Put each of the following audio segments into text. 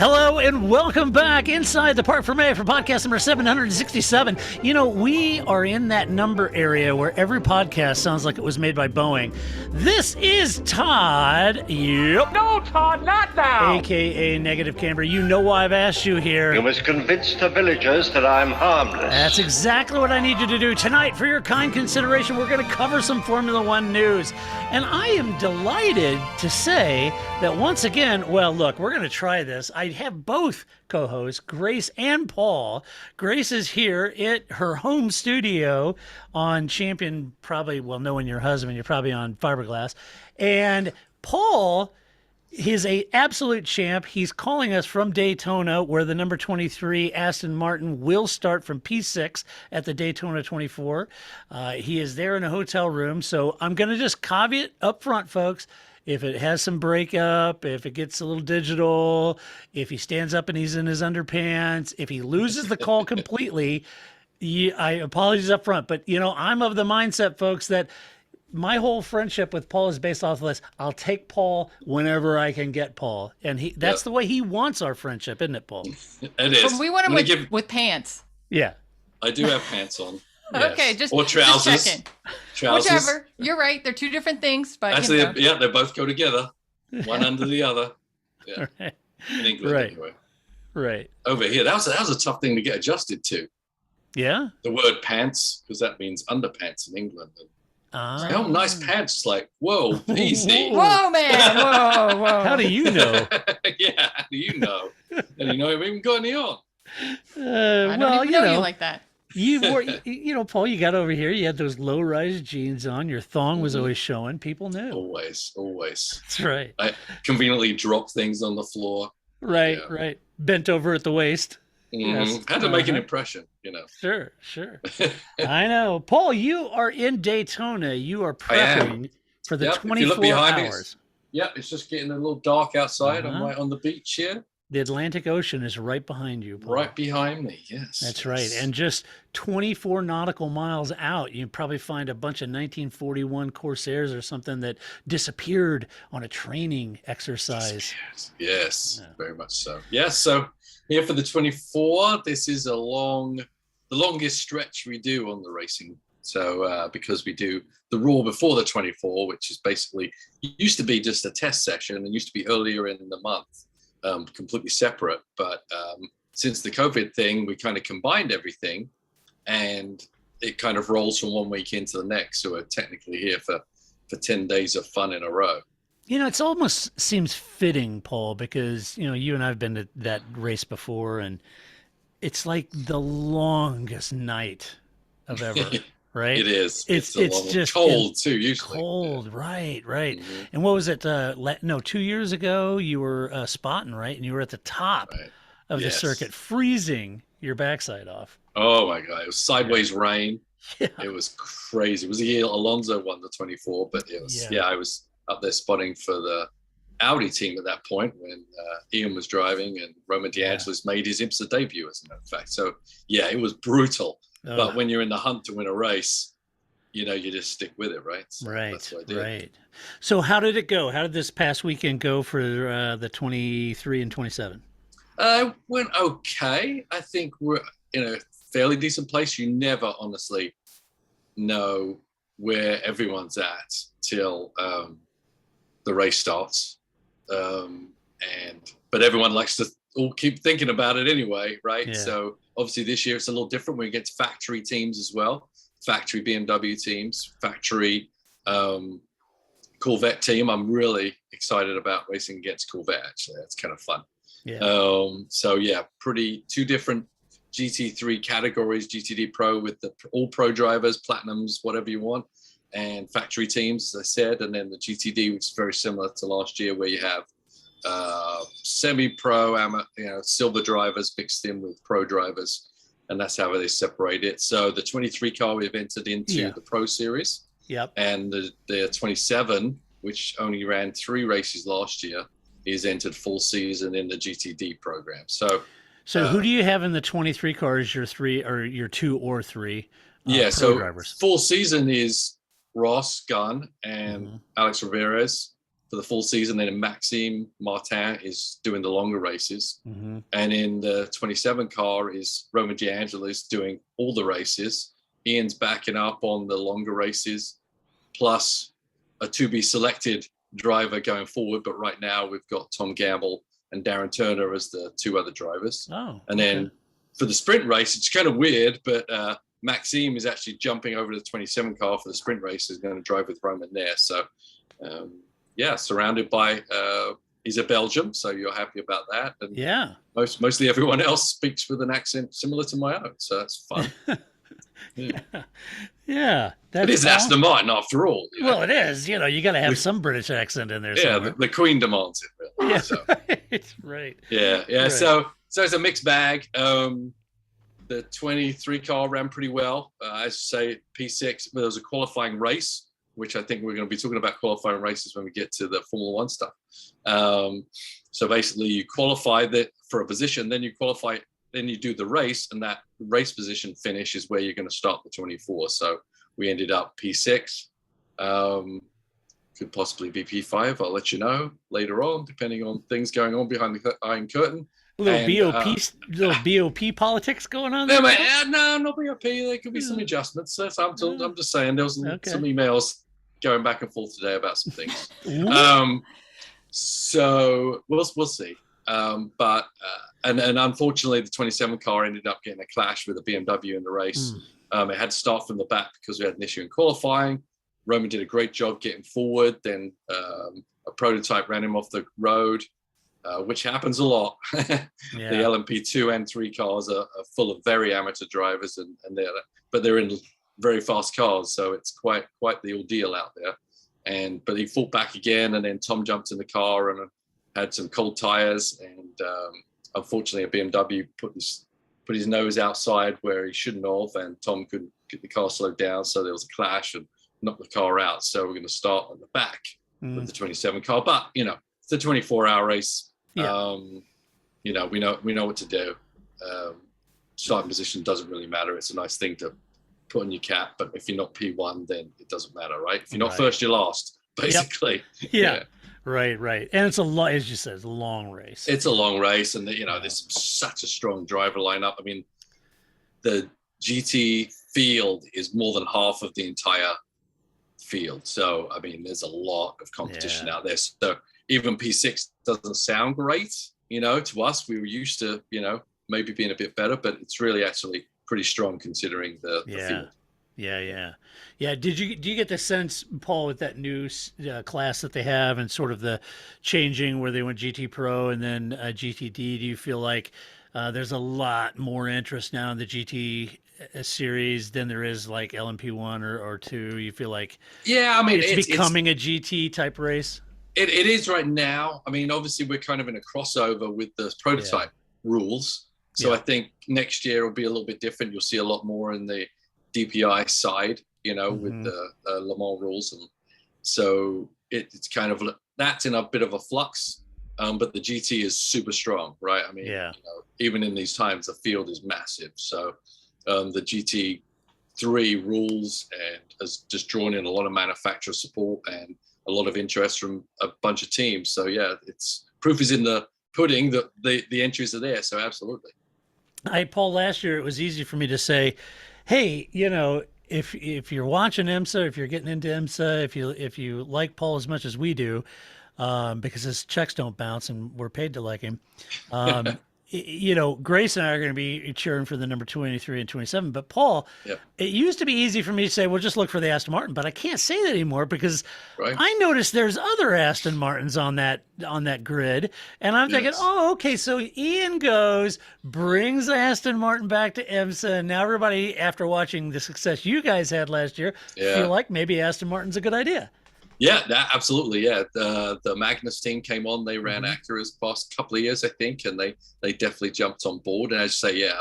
Hello and welcome back inside the Parc Fermé for podcast number 767. You know, we are in that number area where every podcast sounds like it was made by Boeing. This is Todd. Yep. No, Todd, not now. AKA Negative Camber. You know why I've asked you here. You must convince the villagers that I'm harmless. That's exactly what I need you to do tonight. For your kind consideration, we're going to cover some Formula One news. And I am delighted to say that once again, well, look, we're going to try this. I have both co-hosts, Grace and Paul. Grace is here at her home studio on Champion, probably, well, knowing your husband, you're probably on fiberglass. And Paul is a absolute champ. He's calling us from Daytona, where the number 23 Aston Martin will start from P6 at the Daytona 24. He is there in a hotel room. So I'm going to just caveat up front, folks. If it has some breakup, if it gets a little digital, if he stands up and he's in his underpants, if he loses the call completely, I apologize up front. But, you know, I'm of the mindset, folks, that my whole friendship with Paul is based off of this. I'll take Paul whenever I can get Paul. And that's the way he wants our friendship, isn't it, Paul? It is. But we want him with pants. Yeah. I do have pants on. Yes. Okay, or trousers. Just checking. Trousers. Whichever. You're right. They're two different things, but actually, they both go together, one under the other. Yeah, right. In England, right. Anyway. Right. Over here, that was a tough thing to get adjusted to. Yeah. The word pants, because that means underpants in England. Oh, nice pants! Like, whoa, easy. Whoa, man! Whoa. How do you know? Yeah, how do you know? And you know, I've even got any on. I don't even know you like that. You wore, you know, Paul, you got over here. You had those low-rise jeans on. Your thong was always showing. People knew. Always. That's right. I conveniently drop things on the floor. Right. Bent over at the waist. Yes. Had to make an impression, you know. Sure. I know. Paul, you are in Daytona. You are prepping for the 24 hours. It's just getting a little dark outside. I'm right on the beach here. The Atlantic Ocean is right behind you, Paul. Right behind me, yes. That's right. And just 24 nautical miles out, you probably find a bunch of 1941 Corsairs or something that disappeared on a training exercise. Yes, very much so. Yes, so here for the 24, this is the longest stretch we do on the racing. So because we do the Raw before the 24, which is basically, used to be just a test session and used to be earlier in the month. Completely separate, but since the COVID thing, we kind of combined everything, and it kind of rolls from one week into the next. So we're technically here for 10 days of fun in a row. You know, it's almost seems fitting, Paul, because, you know, you and I have been to that race before, and it's like the longest night of ever. Right? It is. It's just cold too. Usually cold, right. Mm-hmm. And what was it? 2 years ago, you were spotting, right? And you were at the top of the circuit, freezing your backside off. Oh my God! It was sideways rain. Yeah. It was crazy. It was the year Alonso won the 24, but it was I was up there spotting for the Audi team at that point when Ian was driving and Roman DeAngelis made his IMSA debut, as a matter of fact. So it was brutal. But when you're in the hunt to win a race, you know, you just stick with it, right? So that's what I did. Right. So how did it go? How did this past weekend go for the 23 and 27? Went okay. I think we're in a fairly decent place. You never honestly know where everyone's at till the race starts. But everyone likes to all keep thinking about it anyway, right? Yeah. So obviously this year it's a little different when it gets factory teams as well, factory BMW teams, factory Corvette team. I'm really excited about racing against Corvette, actually. That's kind of fun. Yeah. Two different GT3 categories, GTD Pro with the all pro drivers, platinums, whatever you want, and factory teams, as I said, and then the GTD, which is very similar to last year, where you have semi-pro, silver drivers mixed in with pro drivers, and that's how they separate it. So the 23 car we've entered into the Pro Series, and the 27, which only ran 3 races last year, is entered full season in the GTD program. So who do you have in the 23 car as your 3 or your 2 or 3 so drivers? Full season is Ross Gunn and Alex Ramirez. for the full season. Then Maxime Martin is doing the longer races. Mm-hmm. And in the 27 car is Roman D'Angelo's doing all the races. Ian's backing up on the longer races, plus a to be selected driver going forward. But right now we've got Tom Gamble and Darren Turner as the two other drivers. Oh, and then for the sprint race, it's kind of weird, but Maxime is actually jumping over to the 27 car for the sprint race. Is going to drive with Roman there. So, surrounded by, he's a Belgium, so you're happy about that. And mostly everyone else speaks with an accent similar to my own, so that's fun. Yeah. It is Aston Martin after all. Well, it is. You got to have some British accent in there. Yeah, the Queen demands it. Really. Yeah, so. right. Yeah. Right. So it's a mixed bag. The 23 car ran pretty well. As you say, P6, there was a qualifying race, which I think we're going to be talking about qualifying races when we get to the Formula One stuff. So basically you qualify for a position, then you qualify, then you do the race, and that race position finish is where you're going to start the 24. So we ended up P6, could possibly be P5. I'll let you know later on, depending on things going on behind the Iron Curtain. A little BOP politics going on there? No, not BOP. There could be some adjustments. I'm just saying there was some emails going back and forth today about some things. So we'll see. But unfortunately, the 27 car ended up getting a clash with a BMW in the race. It had to start from the back because we had an issue in qualifying. Roman did a great job getting forward. Then a prototype ran him off the road. Which happens a lot. The LMP2 and 3 cars are full of very amateur drivers, but they're in very fast cars, so it's quite the ordeal out there. But he fought back again, and then Tom jumped in the car and had some cold tires, and unfortunately a BMW put his nose outside where he shouldn't have, and Tom couldn't get the car slowed down, so there was a clash and knocked the car out. So we're going to start on the back with the 27 car, but it's a 24-hour race. Yeah. We know what to do. Starting position doesn't really matter. It's a nice thing to put on your cap, but if you're not P1, then it doesn't matter, right? If you're not first, you're last, basically. Yep. Yeah. Right. And it's as you said, it's a long race. It's a long race, and there's such a strong driver lineup. I mean, the GT field is more than half of the entire field. So, I mean, there's a lot of competition out there. So even P6 doesn't sound great, to us. We were used to, maybe being a bit better, but it's really actually pretty strong considering the field. Yeah. Do you get the sense, Paul, with that new class that they have and sort of the changing where they went GT Pro and then GTD? Do you feel like there's a lot more interest now in the GT series than there is like LMP1 or 2? You feel like it's becoming a GT type race? It is right now. I mean, obviously we're kind of in a crossover with the prototype rules. So I think next year will be a little bit different. You'll see a lot more in the DPI side, with the Le Mans rules. And so it's kind of, that's in a bit of a flux. But the GT is super strong, right? I mean, even in these times, the field is massive. So the GT3 rules and has just drawn in a lot of manufacturer support and a lot of interest from a bunch of teams. So it's proof is in the pudding that the entries are there. So absolutely. Paul, last year it was easy for me to say, hey, if you're watching IMSA, if you're getting into IMSA, if you like Paul as much as we do, because his checks don't bounce and we're paid to like him. Grace and I are going to be cheering for the number 23 and 27. But Paul, it used to be easy for me to say, well, just look for the Aston Martin. But I can't say that anymore because I noticed there's other Aston Martins on that grid. And I'm thinking, okay, so Ian brings Aston Martin back to IMSA. And now everybody, after watching the success you guys had last year, feel like maybe Aston Martin's a good idea. Yeah, absolutely. Yeah, the Magnus team came on. They ran Acura's past couple of years, I think, and they definitely jumped on board. And as you say,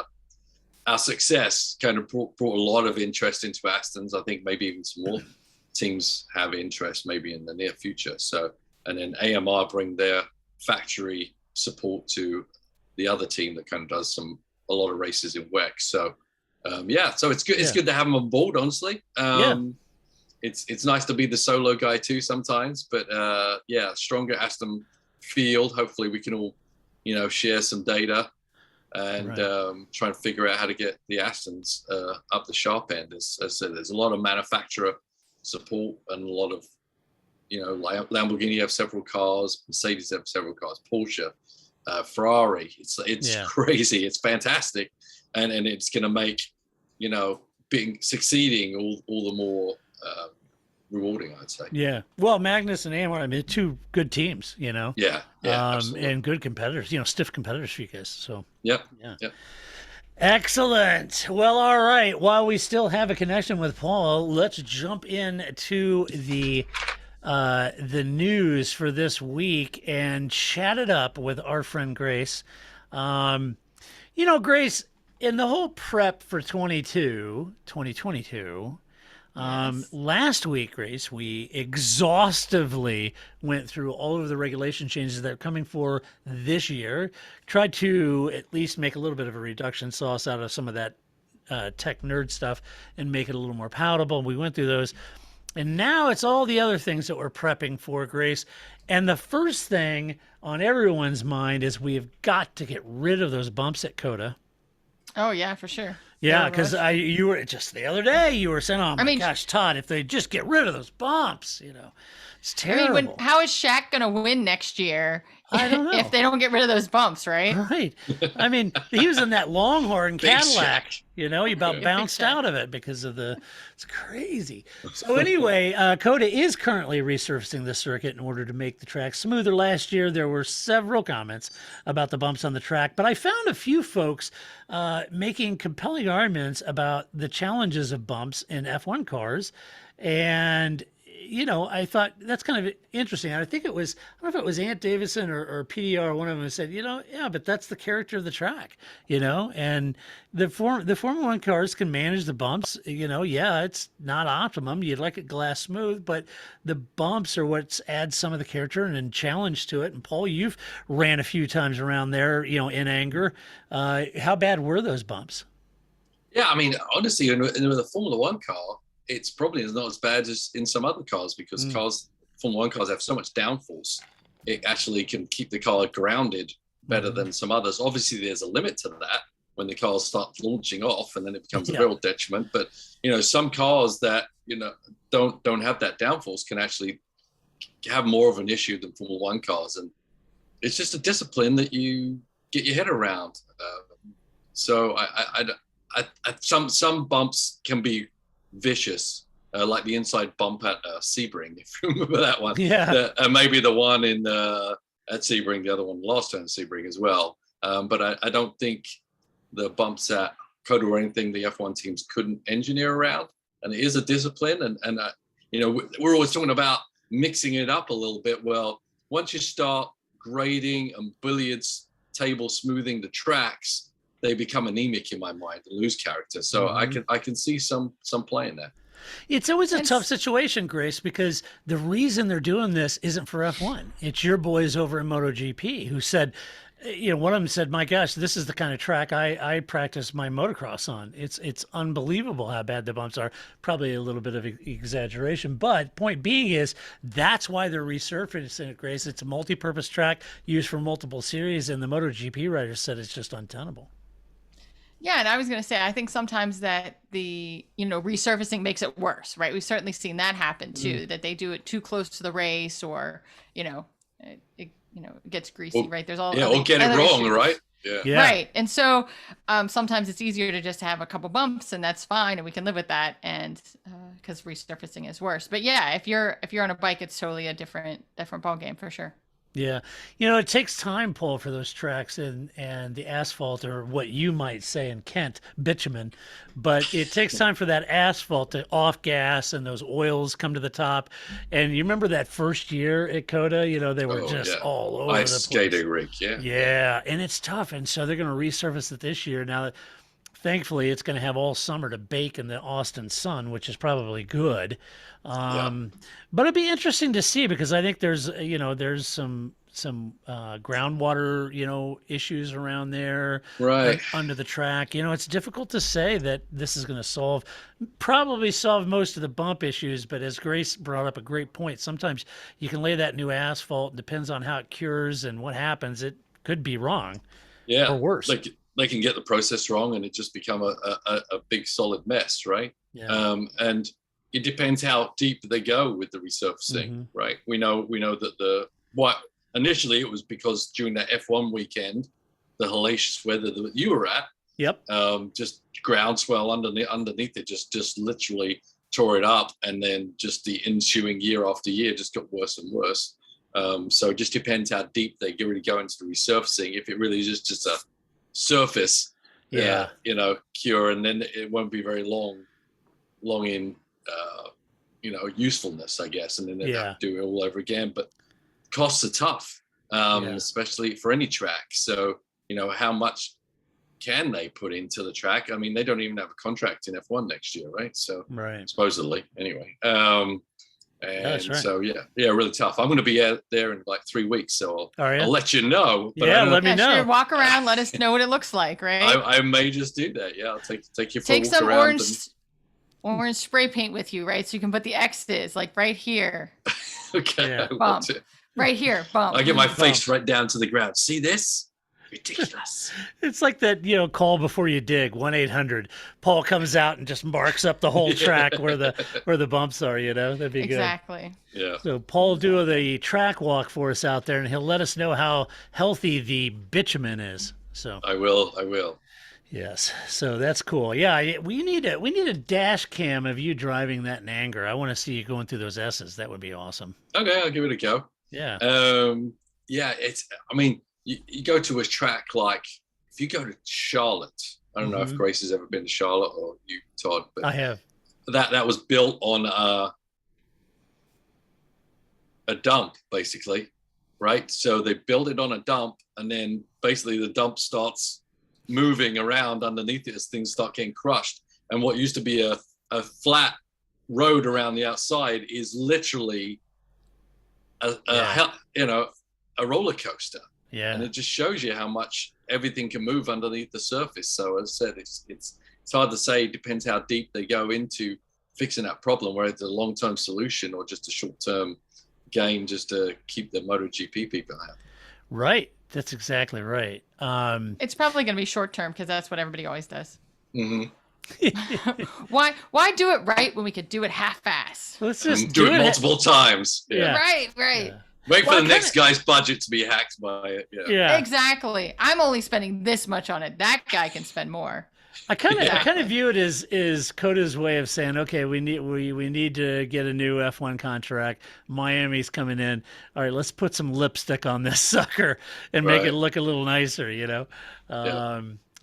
our success kind of brought a lot of interest into Aston's. I think maybe even some more teams have interest maybe in the near future. So, and then AMR bring their factory support to the other team that kind of does a lot of races in WEC. So, so it's good. It's good to have them on board, honestly. it's nice to be the solo guy too sometimes. But yeah, stronger Aston field. Hopefully, we can all, share some data and try and figure out how to get the Astons up the sharp end. As I said, there's a lot of manufacturer support and a lot of, Lamborghini have several cars, Mercedes have several cars, Porsche, Ferrari. It's crazy. It's fantastic, and it's going to make succeeding all the more rewarding, I'd say. Yeah. Well, Magnus and Anwar, I mean, two good teams, Yeah. Absolutely. And good competitors, stiff competitors for you guys. So. Yep. Excellent. Well, all right. While we still have a connection with Paul, let's jump into the news for this week and chat it up with our friend Grace. Grace, in the whole prep for 2022, last week, Grace, we exhaustively went through all of the regulation changes that are coming for this year, tried to at least make a little bit of a reduction sauce out of some of that tech nerd stuff and make it a little more palatable. We went through those. And now it's all the other things that we're prepping for, Grace. And the first thing on everyone's mind is we've got to get rid of those bumps at COTA. Oh, yeah, for sure. Yeah, because you were just the other day, you were saying, oh my gosh, Todd, if they just get rid of those bumps, it's terrible. How is Shaq going to win next year? I don't know. If they don't get rid of those bumps, right? Right. I mean, he was in that Longhorn Cadillac, he about bounced out of it because of it's crazy. So anyway, COTA is currently resurfacing the circuit in order to make the track smoother. Last year, there were several comments about the bumps on the track, but I found a few folks making compelling arguments about the challenges of bumps in F1 cars. And I thought that's kind of interesting. I think I don't know if it was Ant Davison or PDR, one of them said, yeah, but that's the character of the track, and the Formula One cars can manage the bumps, yeah, it's not optimum. You'd like it glass smooth, but the bumps are what adds some of the character and challenge to it. And Paul, you've ran a few times around there, in anger. How bad were those bumps? Yeah, I mean, honestly, in the Formula One car, it's probably not as bad as in some other cars because Formula One cars have so much downforce. It actually can keep the car grounded better than some others. Obviously, there's a limit to that when the cars start launching off, and then it becomes a real detriment. But some cars that don't have that downforce can actually have more of an issue than Formula One cars, and it's just a discipline that you get your head around. So some bumps can be vicious, like the inside bump at Sebring, if you remember that one. Yeah. Maybe the one at Sebring, the other one last turn Sebring as well. But I don't think the bumps at COTA or anything the F1 teams couldn't engineer around. And it is a discipline. And we're always talking about mixing it up a little bit. Well, once you start grading and billiards table smoothing the tracks, they become anemic in my mind and lose character. So I can see some play in there. It's always a tough situation, Grace, because the reason they're doing this isn't for F1. It's your boys over in MotoGP who said, one of them said, my gosh, this is the kind of track I practice my motocross on. It's unbelievable how bad the bumps are. Probably a little bit of exaggeration, but point being is that's why they're resurfacing it, Grace. It's a multi-purpose track used for multiple series, and the MotoGP riders said it's just untenable. Yeah, and I was going to say, I think sometimes that the, resurfacing makes it worse, right? We've certainly seen that happen too, that they do it too close to the race or, it gets greasy, right? There's all or get it wrong, issues. Right? Yeah. Right. And so sometimes it's easier to just have a couple bumps and that's fine. And we can live with that. And because resurfacing is worse. But yeah, if you're on a bike, it's totally a different ball game for sure. Yeah. It takes time, Paul, for those tracks and the asphalt, or what you might say in Kent, bitumen. But it takes time for that asphalt to off gas and those oils come to the top. And you remember that first year at COTA, they were all over the place. Skating rink, yeah. Yeah. And it's tough. And so they're going to resurface it this year. Now, thankfully, it's going to have all summer to bake in the Austin sun, which is probably good. But it'd be interesting to see because I think there's some groundwater, issues around there, Right. under the track. It's difficult to say that this is going to probably solve most of the bump issues. But as Grace brought up a great point, sometimes you can lay that new asphalt. Depends on how it cures and what happens. It could be wrong. Yeah. Or worse. They can get the process wrong and it just become a big solid mess, right? Yeah. And it depends how deep they go with the resurfacing, right? We know that initially it was because during that F1 weekend, the hellacious weather that you were at, yep, just groundswell underneath it just literally tore it up, and then just the ensuing year after year just got worse and worse. So it just depends how deep they really go into the resurfacing. If it really is just a surface, cure, and then it won't be very long in usefulness, I guess, and then they have to do it all over again. But costs are tough, especially for any track. So how much can they put into the track? I mean, they don't even have a contract in F1 next year, right? So supposedly, anyway. That's right. So really tough. I'm going to be out there in like 3 weeks, so I'll let you know. But let me know. Sure, walk around, let us know what it looks like, right? I may just do that. Yeah, I'll take you for a walk some around. Orange spray paint with you, right? So you can put the X's like right here. Okay. Bump. Right here. Bump. I get my face right down to the ground. See this? Ridiculous. It's like that, call before you dig, 1-800. Paul comes out and just marks up the whole track where the bumps are, That'd be good. Exactly. Yeah. So Paul do the track walk for us out there, and he'll let us know how healthy the bitumen is. So I will. Yes. So that's cool. Yeah, we need a dash cam of you driving that in anger. I want to see you going through those S's. That would be awesome. Okay, I'll give it a go. Yeah. You go to a track like, if you go to Charlotte, I don't know if Grace has ever been to Charlotte, or you, Todd, but I have. That was built on a dump, basically, right? So they built it on a dump, and then basically the dump starts moving around underneath it as things start getting crushed. And what used to be a flat road around the outside is literally a roller coaster. Yeah. And it just shows you how much everything can move underneath the surface. So as I said, it's hard to say. It depends how deep they go into fixing that problem, whether it's a long-term solution or just a short-term game just to keep the MotoGP people happy. Right. That's exactly right. It's probably going to be short-term because that's what everybody always does. Mm-hmm. Why do it right when we could do it half-ass? Let's just do it multiple times. Yeah. Right. Yeah. Wait for the next guy's budget to be hacked by it. Yeah. Exactly. I'm only spending this much on it. That guy can spend more. I kind of view it as Coda's way of saying, okay, we need to get a new F1 contract. Miami's coming in. All right, let's put some lipstick on this sucker and make it look a little nicer,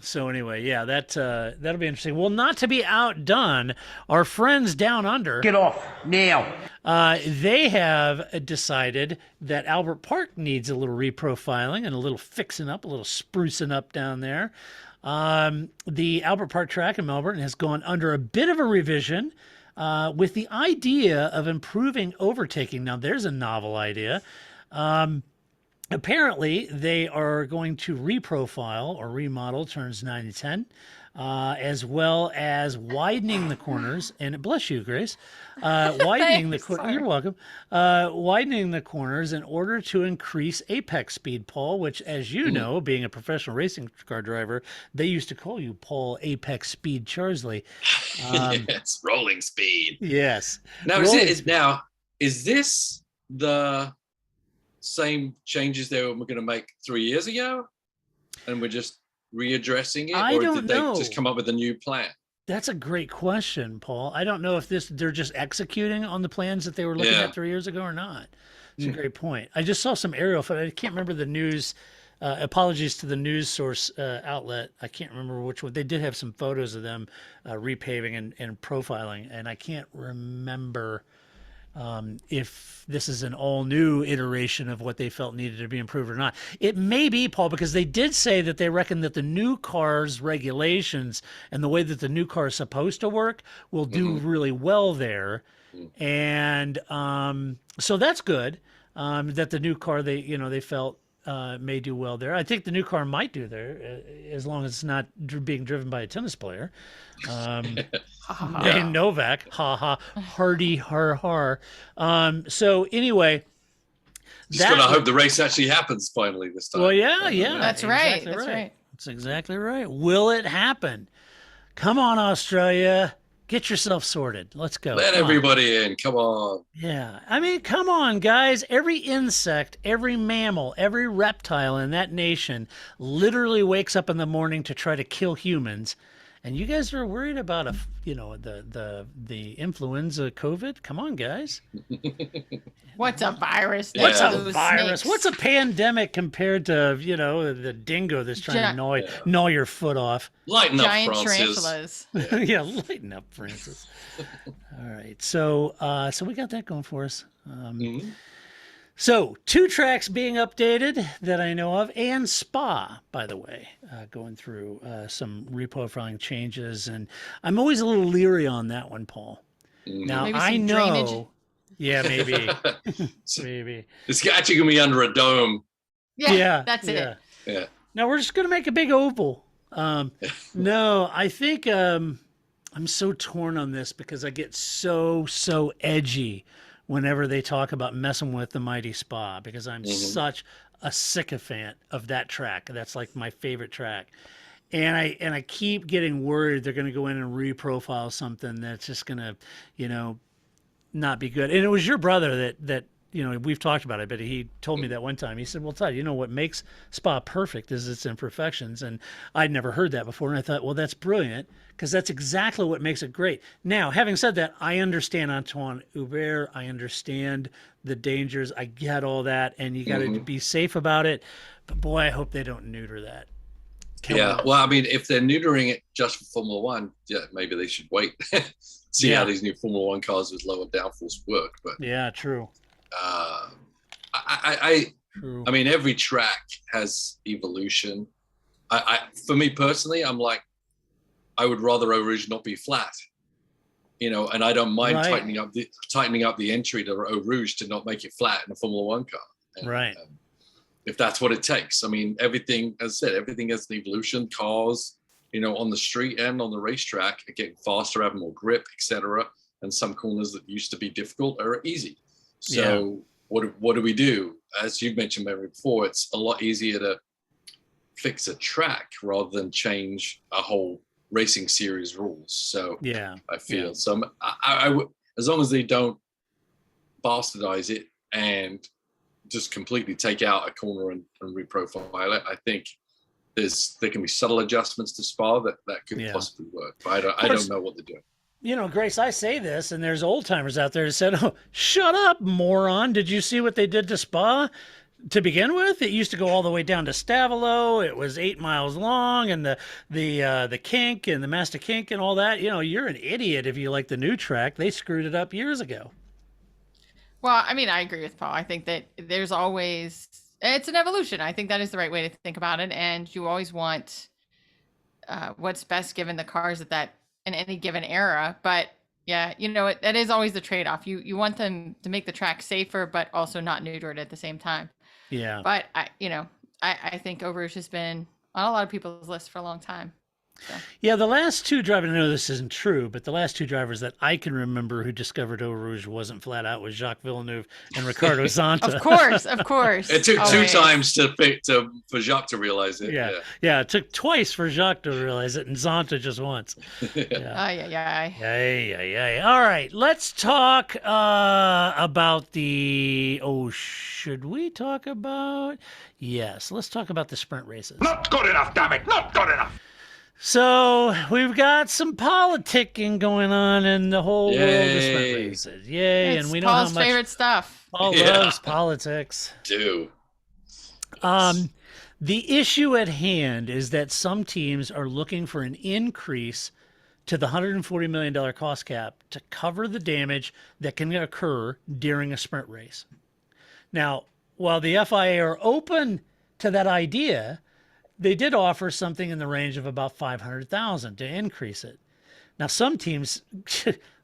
So anyway, that'll be interesting. Well, not to be outdone, our friends down under. Get off now. They have decided that Albert Park needs a little reprofiling and a little fixing up, a little sprucing up down there. The Albert Park track in Melbourne has gone under a bit of a revision with the idea of improving overtaking. Now, there's a novel idea. Apparently, they are going to reprofile or remodel turns 9 and 10, as well as widening the corners. And bless you, Grace. Widening the corners. You're welcome. Widening the corners in order to increase apex speed, Paul. Which, as you know, being a professional racing car driver, they used to call you Paul Apex Speed Charsley. Yes, rolling speed. Yes. Now, is this the same changes they were going to make 3 years ago, and we're just readdressing it, or did they just come up with a new plan? That's a great question, Paul. I don't know if they're just executing on the plans that they were looking at 3 years ago or not. It's a great point. I just saw some aerial footage. I can't remember the news. Apologies to the news source outlet. I can't remember which one. They did have some photos of them repaving and profiling, and I can't remember if this is an all new iteration of what they felt needed to be improved or not. It may be, Paul, because they did say that they reckon that the new car's regulations and the way that the new car is supposed to work will do really well there. And so that's good. that the new car they felt may do well there. I think the new car might do there as long as it's not being driven by a tennis player. Named Novak, ha ha, hardy har har. So anyway, just gonna hope the race actually happens finally this time. Well, yeah, that's right. That's right. That's exactly right. Will it happen? Come on, Australia. Get yourself sorted. Let's go. Let everybody in. Come on. Yeah. I mean, come on, guys. Every insect, every mammal, every reptile in that nation literally wakes up in the morning to try to kill humans. And you guys are worried about the influenza COVID? Come on, guys. What's a virus? What's a virus? What's a pandemic compared to, the dingo that's trying to gnaw your foot off? Lighten up, Giant Francis. tarantulas. Yeah, lighten up, Francis. All right. So we got that going for us. So 2 tracks being updated that I know of, and Spa, by the way, going through some reprofiling changes. And I'm always a little leery on that one, Paul. Now, Maybe I some know. drainage. Yeah, maybe. Maybe. It's actually going to be under a dome. Yeah, that's it. Yeah. No, we're just going to make a big oval. No, I think I'm so torn on this because I get so edgy whenever they talk about messing with the mighty Spa, because I'm such a sycophant of that track. That's like my favorite track. And I keep getting worried they're going to go in and reprofile something that's just going to, not be good. And it was your brother that we've talked about it, but he told me that one time. He said, well, Todd, what makes Spa perfect is its imperfections. And I'd never heard that before. And I thought, well, that's brilliant, because that's exactly what makes it great. Now, having said that, I understand Antoine Hubert. I understand the dangers. I get all that. And you got to be safe about it. But boy, I hope they don't neuter that. Well, I mean, if they're neutering it just for Formula One, maybe they should wait. See how these new Formula One cars with lower downforce work. But yeah, true. I mean, every track has evolution. For me personally, I'm like, I would rather Eau Rouge not be flat, and I don't mind tightening up the entry to Eau Rouge to not make it flat in a Formula One car. And, if that's what it takes. I mean, everything, as I said, everything has an evolution. Cars, on the street and on the racetrack are getting faster, having more grip, etc. And some corners that used to be difficult are easy. So what do we do? As you mentioned before, it's a lot easier to fix a track rather than change a whole racing series rules. So I feel so. I as long as they don't bastardize it and just completely take out a corner and reprofile it, I think there can be subtle adjustments to Spa that could possibly work. But I don't know what they're doing. Grace, I say this, and there's old timers out there that said, "Oh, shut up, moron! Did you see what they did to Spa? To begin with, it used to go all the way down to Stavolo. It was 8 miles long, and the kink and the master kink and all that. You're an idiot if you like the new track. They screwed it up years ago." Well, I mean, I agree with Paul. I think that it's an evolution. I think that is the right way to think about it. And you always want what's best given the cars at in any given era. But yeah, that is always the trade-off. You want them to make the track safer, but also not neuter it at the same time. Yeah. But I think Eau Rouge has been on a lot of people's lists for a long time. So. Yeah, the last 2 drivers, I know this isn't true, but the last 2 drivers that I can remember who discovered Eau Rouge wasn't flat out was Jacques Villeneuve and Ricardo Zonta. Of course. It took 2 times for Jacques to realize it. Yeah, it took twice for Jacques to realize it, and Zonta just once. All right, let's talk about should we talk about? Yes, let's talk about the sprint races. Not good enough, damn it, not good enough. So we've got some politicking going on in the whole world of sprint races. Yay. It's and we know Paul's how much favorite stuff. Paul loves politics. Do. The issue at hand is that some teams are looking for an increase to the $140 million cost cap to cover the damage that can occur during a sprint race. Now, while the FIA are open to that idea, they did offer something in the range of about $500,000 to increase it. Now, some teams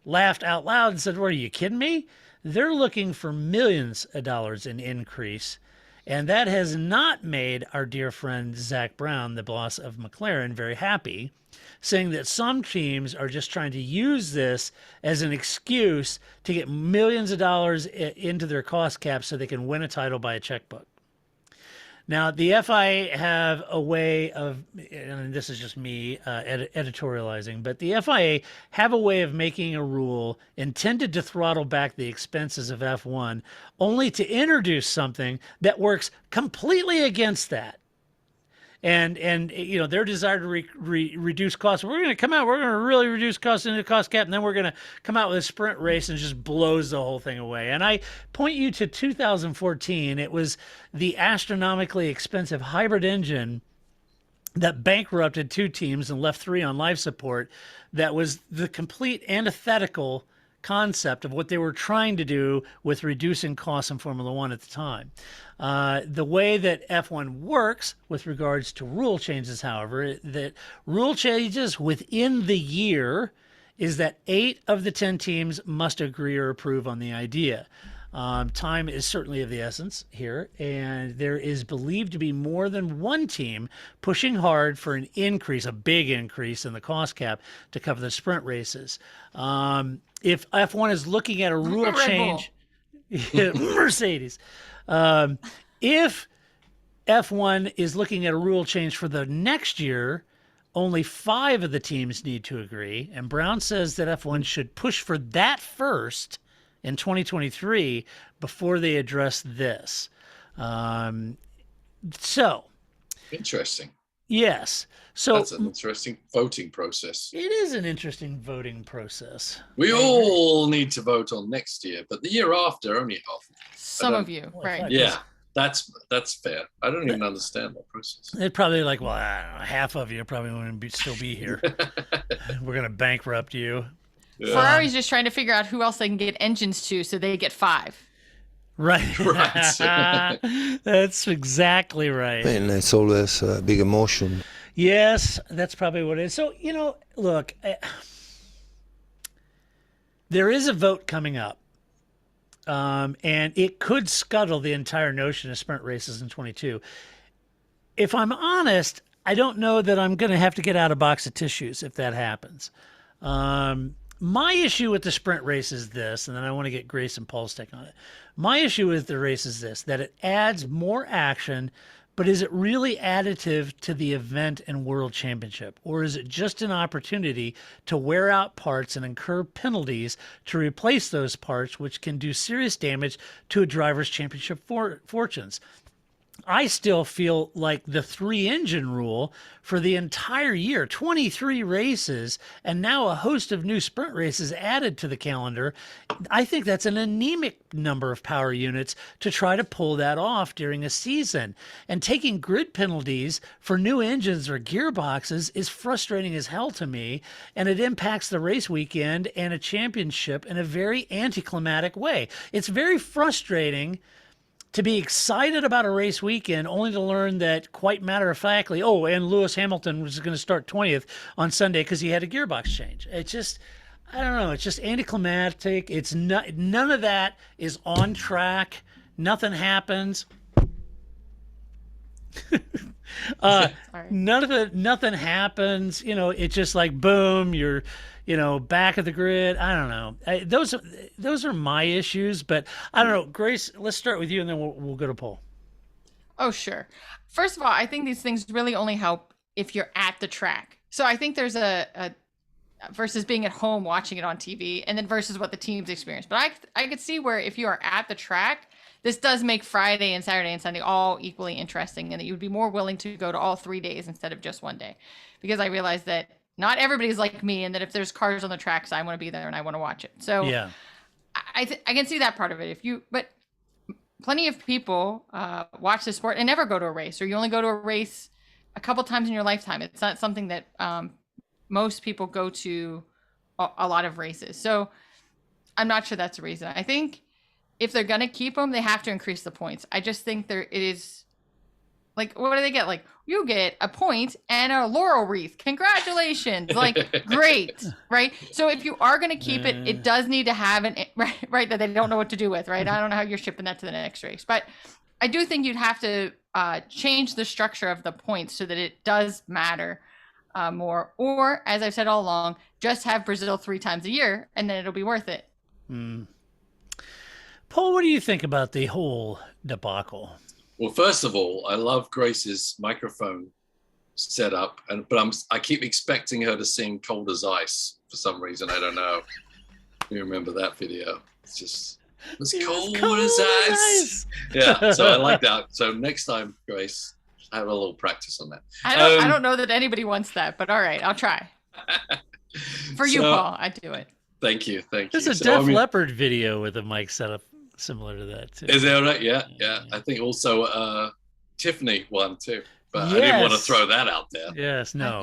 laughed out loud and said, "What, are you kidding me? They're looking for millions of dollars in increase." And that has not made our dear friend Zak Brown, the boss of McLaren, very happy, saying that some teams are just trying to use this as an excuse to get millions of dollars into their cost cap so they can win a title by a checkbook. Now, the FIA have a way of, and this is just me editorializing, but the FIA have a way of making a rule intended to throttle back the expenses of F1, only to introduce something that works completely against that. And you know, their desire to reduce costs. We're going to come out. We're going to really reduce costs into the cost cap, and then we're going to come out with a sprint race and just blows the whole thing away. And I point you to 2014. It was the astronomically expensive hybrid engine that bankrupted 2 teams and left 3 on life support. That was the complete antithetical concept of what they were trying to do with reducing costs in Formula One at the time. The way that F1 works with regards to rule changes, however, that rule changes within the year is that 8 of the 10 teams must agree or approve on the idea. Time is certainly of the essence here, and there is believed to be more than one team pushing hard for an increase, a big increase in the cost cap to cover the sprint races. If F1 is looking at a rule change, Mercedes, if F1 is looking at a rule change for the next year, only 5 of the teams need to agree, and Brown says that F1 should push for that first in 2023 before they address this. So interesting. Yes. So that's an interesting voting process. It is an interesting voting process. We all need to vote on next year, but the year after, only half. Some of you, right? Yeah, that's fair. I don't even understand that process. It probably like, well, I don't know, half of you probably wouldn't still be here. We're gonna bankrupt you. Yeah. Ferrari's just trying to figure out who else they can get engines to, so they get 5. Right. Right. That's exactly right. And it's always a big emotion. Yes, that's probably what it is. So, you know, look, there is a vote coming up, and it could scuttle the entire notion of sprint races in 22. If I'm honest, I don't know that I'm going to have to get out a box of tissues if that happens. My issue with the sprint race is this, and then I want to get Grace and Paul's take on it. My issue with the race is this, that it adds more action, but is it really additive to the event and world championship? Or is it just an opportunity to wear out parts and incur penalties to replace those parts, which can do serious damage to a driver's championship fortunes? I still feel like the 3-engine rule for the entire year, 23 races, and now a host of new sprint races added to the calendar, I think that's an anemic number of power units to try to pull that off during a season. And taking grid penalties for new engines or gearboxes is frustrating as hell to me, and it impacts the race weekend and a championship in a very anticlimactic way. It's very frustrating to be excited about a race weekend only to learn that, quite matter-of-factly, oh, and Lewis Hamilton was going to start 20th on Sunday because he had a gearbox change. It's just, I don't know, it's just anticlimactic. It's not, none of that is on track. Nothing happens. Nothing happens. You know, it's just like, boom, you're, you know, back of the grid. I don't know. Those are my issues, but I don't know. Grace, let's start with you, and then we'll go to Paul. Oh, sure. First of all, I think these things really only help if you're at the track. So I think there's a versus being at home watching it on TV, and then versus what the teams experience. But I could see where if you are at the track, this does make Friday and Saturday and Sunday all equally interesting, and that you would be more willing to go to all 3 days instead of just 1 day. Because I realize that not everybody's like me, and that if there's cars on the tracks, I want to be there and I want to watch it. So yeah, I can see that part of it. But plenty of people watch the sport and never go to a race, or you only go to a race a couple times in your lifetime. It's not something that most people go to a lot of races. So I'm not sure that's the reason. I think if they're going to keep them, they have to increase the points. I just think Like, what do they get? Like, you get a point and a laurel wreath. Congratulations. Like, great. Right. So if you are going to keep it, it does need to have right, that they don't know what to do with, right? I don't know how you're shipping that to the next race, but I do think you'd have to change the structure of the points so that it does matter more. Or, as I've said all along, just have Brazil 3 times a year and then it'll be worth it. Paul, what do you think about the whole debacle? Well, first of all, I love Grace's microphone setup, but I keep expecting her to sing "Cold as Ice" for some reason. I don't know. You remember that video? It's cold as ice. Yeah, so I like that. So next time, Grace, I have a little practice on that. I don't know that anybody wants that, but all right, I'll try. For you, Paul, I do it. Thank you. There's a Def Leppard video with a mic setup similar to that too. Is that right? Yeah. I think also Tiffany one too, but I didn't want to throw that out there. Yes, no.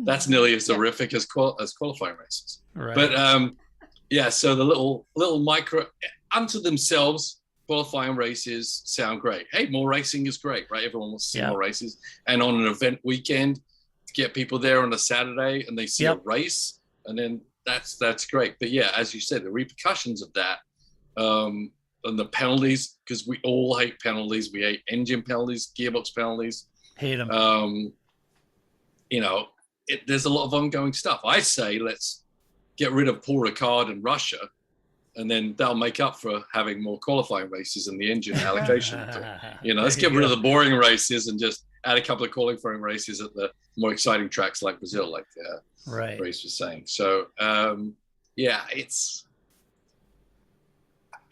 That's nearly as horrific as qualifying races. Right. But so the little micro unto themselves, qualifying races sound great. Hey, more racing is great, right? Everyone wants to see more races, and on an event weekend, to get people there on a Saturday and they see a race, and then that's great. But yeah, as you said, the repercussions of that. And the penalties, because we all hate penalties. We hate engine penalties, gearbox penalties. Hate them. There's a lot of ongoing stuff. I say let's get rid of Paul Ricard and Russia, and then they'll make up for having more qualifying races and the engine allocation. Let's get rid of the boring races and just add a couple of qualifying races at the more exciting tracks like Brazil, like Grace was saying. So, it's...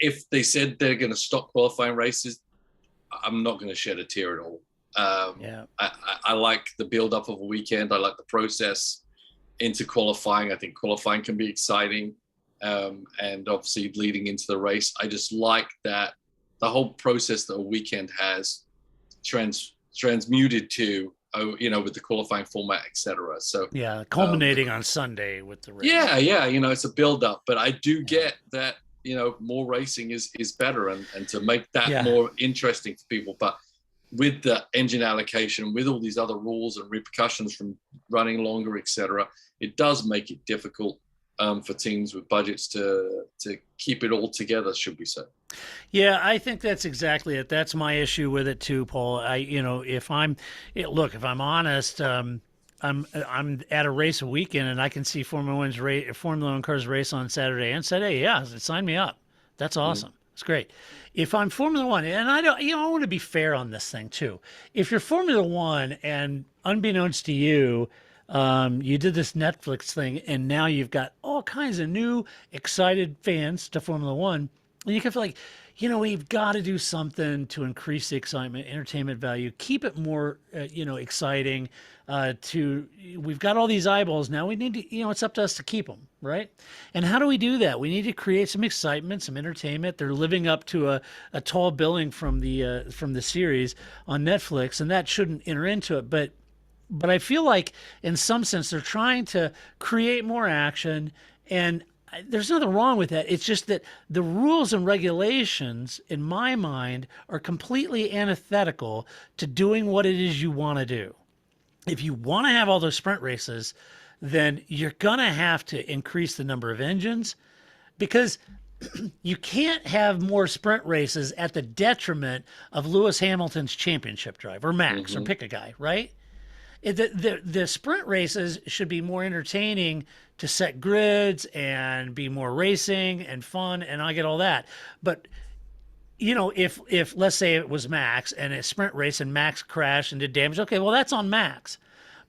If they said they're going to stop qualifying races, I'm not going to shed a tear at all. I like the build-up of a weekend. I like the process into qualifying. I think qualifying can be exciting, and obviously leading into the race. I just like that the whole process that a weekend has transmuted to, with the qualifying format, etc. So culminating on Sunday with the race. It's a build-up, but I do get that. More racing is better, and to make that more interesting for people. But with the engine allocation, with all these other rules and repercussions from running longer, etc., it does make it difficult for teams with budgets to keep it all together, should we say? Yeah, I think that's exactly it. That's my issue with it too, Paul. If I'm honest, I'm at a race a weekend and I can see Formula One cars race on Saturday and Sunday. Yeah, sign me up. That's awesome. It's great. If I'm Formula One, and I want to be fair on this thing too. If you're Formula One and unbeknownst to you, you did this Netflix thing and now you've got all kinds of new excited fans to Formula One, and you can feel like, we've got to do something to increase the excitement, entertainment value, keep it more, exciting. We've got all these eyeballs now. We need to, it's up to us to keep them, right? And how do we do that? We need to create some excitement, some entertainment. They're living up to a tall billing from the series on Netflix, and that shouldn't enter into it. But I feel like, in some sense, they're trying to create more action, and there's nothing wrong with that. It's just that the rules and regulations, in my mind, are completely antithetical to doing what it is you want to do. If you want to have all those sprint races, then you're going to have to increase the number of engines, because you can't have more sprint races at the detriment of Lewis Hamilton's championship drive, or Max, or pick a guy, right? The sprint races should be more entertaining to set grids and be more racing and fun, and I get all that. But if let's say it was Max and a sprint race and Max crashed and did damage, okay, well, that's on Max.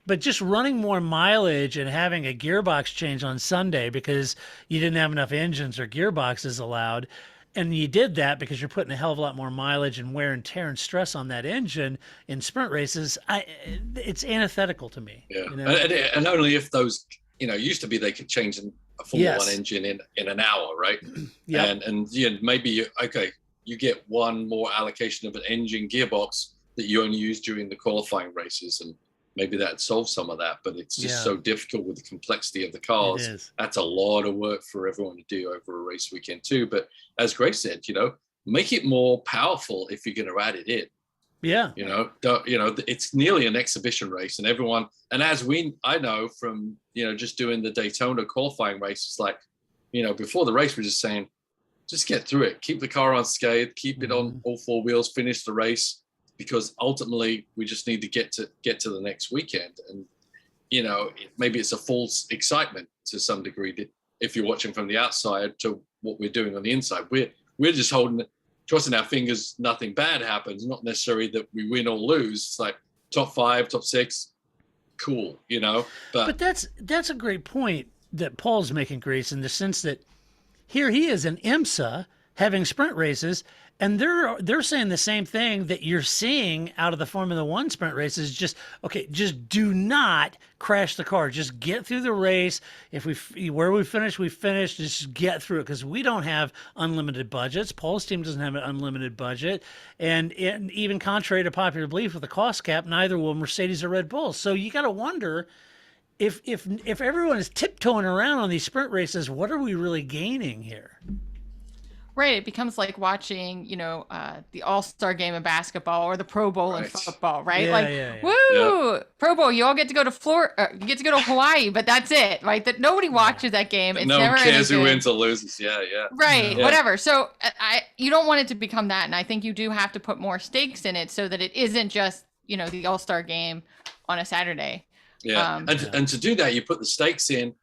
But just running more mileage and having a gearbox change on Sunday because you didn't have enough engines or gearboxes allowed, and you did that because you're putting a hell of a lot more mileage and wear and tear and stress on that engine in sprint races, it's antithetical to me. Yeah, and only if those, used to be they could change a Formula One engine in an hour, right? Yeah, and maybe you get one more allocation of an engine gearbox that you only use during the qualifying races, and maybe that solves some of that. But it's just so difficult with the complexity of the cars. It is. That's a lot of work for everyone to do over a race weekend too. But as Grace said, make it more powerful if you're going to add it in. Yeah. It's nearly an exhibition race, and everyone, and I know from, just doing the Daytona qualifying race, it's like, before the race, we're just saying, just get through it, keep the car unscathed, keep it on all four wheels, finish the race, because ultimately we just need to get to the next weekend. And, maybe it's a false excitement to some degree if you're watching from the outside to what we're doing on the inside. We're just crossing our fingers, nothing bad happens, not necessarily that we win or lose. It's like top 5, top 6, cool, But that's a great point that Paul's making, Grace, in the sense that here he is in IMSA having sprint races, and they're saying the same thing that you're seeing out of the Formula One sprint races. Just do not crash the car. Just get through the race. Where we finish, we finish. Just get through it, because we don't have unlimited budgets. Paul's team doesn't have an unlimited budget, and even contrary to popular belief, with the cost cap, neither will Mercedes or Red Bull. So you got to wonder, if everyone is tiptoeing around on these sprint races, what are we really gaining here? Right. It becomes like watching, the All-Star game of basketball or the Pro Bowl in football, right? Yeah, woo! Yeah. Pro Bowl, you all get to go to Florida, you get to go to Hawaii, but that's it, right? That nobody watches that game. It's no never one cares anything. who wins or loses. Yeah. Right. Yeah. Whatever. So you don't want it to become that. And I think you do have to put more stakes in it so that it isn't just, the All-Star game on a Saturday. Yeah. And to do that, you put the stakes in.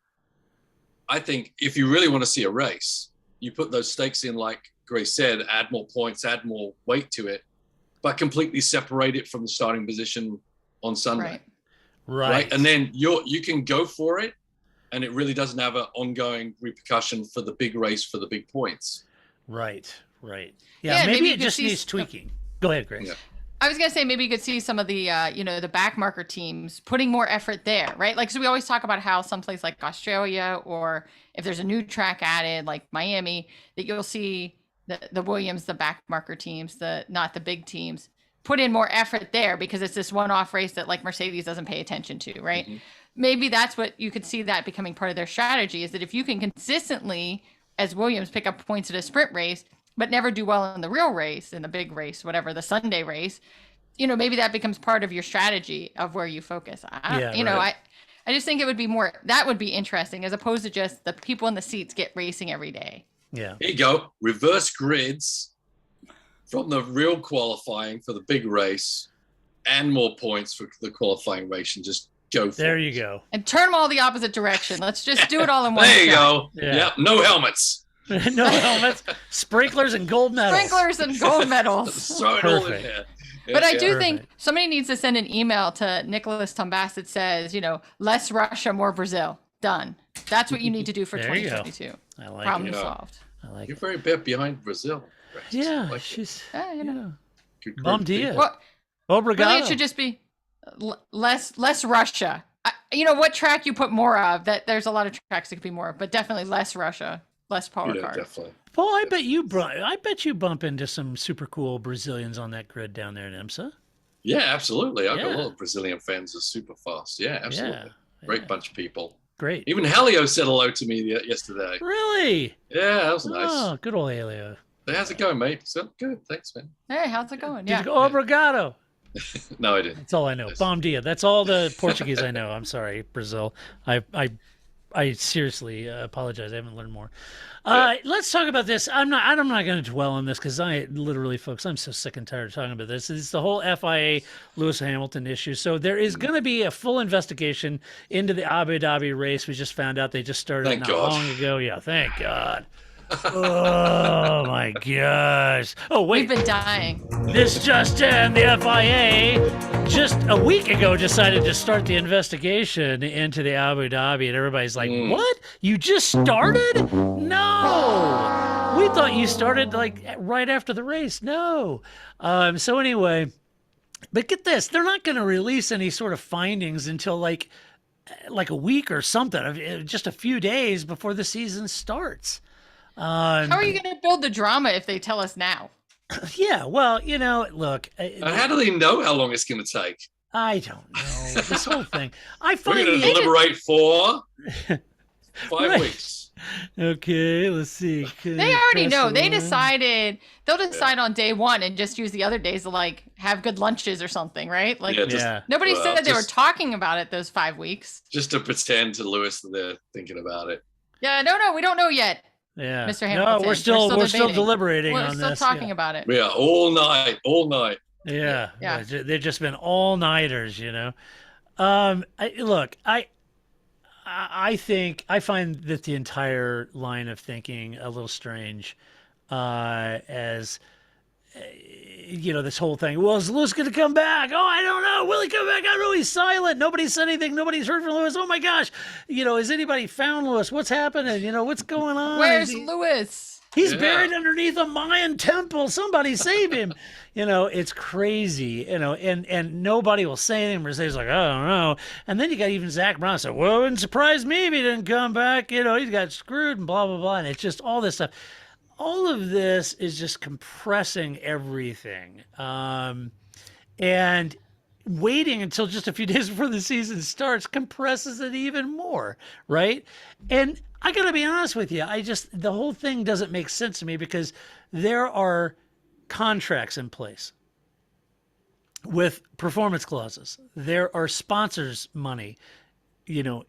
I think if you really want to see a race, you put those stakes in, like Grace said, add more points, add more weight to it, but completely separate it from the starting position on Sunday. Right. And then you can go for it, and it really doesn't have an ongoing repercussion for the big race for the big points. Right. Yeah, maybe it just needs tweaking. Go ahead, Grace. Yeah. I was going to say, maybe you could see some of the, the back marker teams putting more effort there, right? Like, so we always talk about how someplace like Australia, or if there's a new track added, like Miami, that you'll see the Williams, the back marker teams, not the big teams, put in more effort there because it's this one-off race that like Mercedes doesn't pay attention to, right? Mm-hmm. Maybe that's what you could see that becoming part of their strategy, is that if you can consistently, as Williams, pick up points at a sprint race, but never do well in the real race, in the big race, whatever, the Sunday race, maybe that becomes part of your strategy of where you focus. I just think it would be more, that would be interesting, as opposed to just the people in the seats get racing every day. Yeah. Here you go. Reverse grids from the real qualifying for the big race, and more points for the qualifying race, and just go for there it. You go. And turn them all the opposite direction. Let's just do it all in one There you shot. go. Yeah. No helmets. No helmets, sprinklers and gold medals. Sprinklers and gold medals. Throw it all in there. But I do think somebody needs to send an email to Nicholas Tombas that says, less Russia, more Brazil. Done. That's what you need to do for 2022. I like Problem it. solved. I like You're it. very bit behind Brazil. Right? Yeah, Like she's good Bom group dia. people. Well, Obrigado. really, it should just be less Russia. What track you put more of? That there's a lot of tracks that could be more of, but definitely less Russia, less power Yeah, cars. definitely. Paul, I bet you bump into some super cool Brazilians on that grid down there in IMSA. Yeah, absolutely. I've got Yeah. a lot of Brazilian fans that are super fast. Yeah, absolutely. Great bunch of people. Great. Even Helio said hello to me yesterday. Really? Yeah, that was nice. Oh, good old Helio. How's it going, mate? So good. Thanks, man. Hey, how's it going? Did you go obrigado? No, I didn't. That's all I know. Yes. Bom dia. That's all the Portuguese I know. I'm sorry, Brazil. I seriously apologize. I haven't learned more. Let's talk about this. I'm not going to dwell on this because folks, I'm so sick and tired of talking about this. It's the whole FIA Lewis Hamilton issue. So there is going to be a full investigation into the Abu Dhabi race. We just found out they just started Thank not God. long ago. Yeah, thank God. Oh my gosh. Oh wait. We've been dying. This just in, the FIA just a week ago decided to start the investigation into the Abu Dhabi, and everybody's like, what? You just started? No. We thought you started like right after the race. No. So anyway, but get this, they're not going to release any sort of findings until like a week or something, just a few days before the season starts. How are you going to build the drama if they tell us now? Yeah, well, look. How do they know how long it's going to take? I don't know. This whole thing. I We're find going to deliberate for. 5 Right. weeks. Okay, let's see. They already know. They decided they'll decide on day one and just use the other days to like have good lunches or something, right? Like Yeah. nobody well, said they were just- talking about it those 5 weeks. Just to pretend to Lewis that they're thinking about it. Yeah, no, we don't know yet, Yeah. Mr. Hamilton. No, we're still debating. deliberating We're on still this. talking about it. Yeah, all night. Yeah. Yeah. They've just been all-nighters, you know. I think I find that the entire line of thinking a little strange, as you know, this whole thing. Well, is Lewis going to come back? Oh, I don't know. Will he come back? I don't know. He's silent. Nobody said anything. Nobody's heard from Lewis. Oh my gosh. You know, has anybody found Lewis? What's happening? You know, what's going on? Where's Is he- Lewis? He's Yeah. buried underneath a Mayan temple. Somebody save him. You know, it's crazy, you know, and nobody will say anything or say, it's like, I don't know. And then you got even Zak Brown say, well, it wouldn't surprise me if he didn't come back. You know, he got screwed and blah, blah, blah. And it's just all this stuff. All of this is just compressing everything. And waiting until just a few days before the season starts compresses it even more, right? And I got to be honest with you, the whole thing doesn't make sense to me because there are contracts in place with performance clauses. There are sponsors money, you know,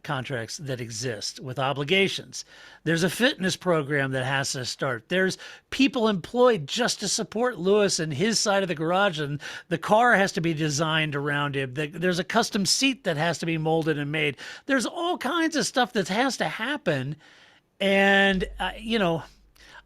contracts that exist with obligations. There's a fitness program that has to start. There's people employed just to support Lewis and his side of the garage, and the car has to be designed around him. There's a custom seat that has to be molded and made. There's all kinds of stuff that has to happen. And, you know,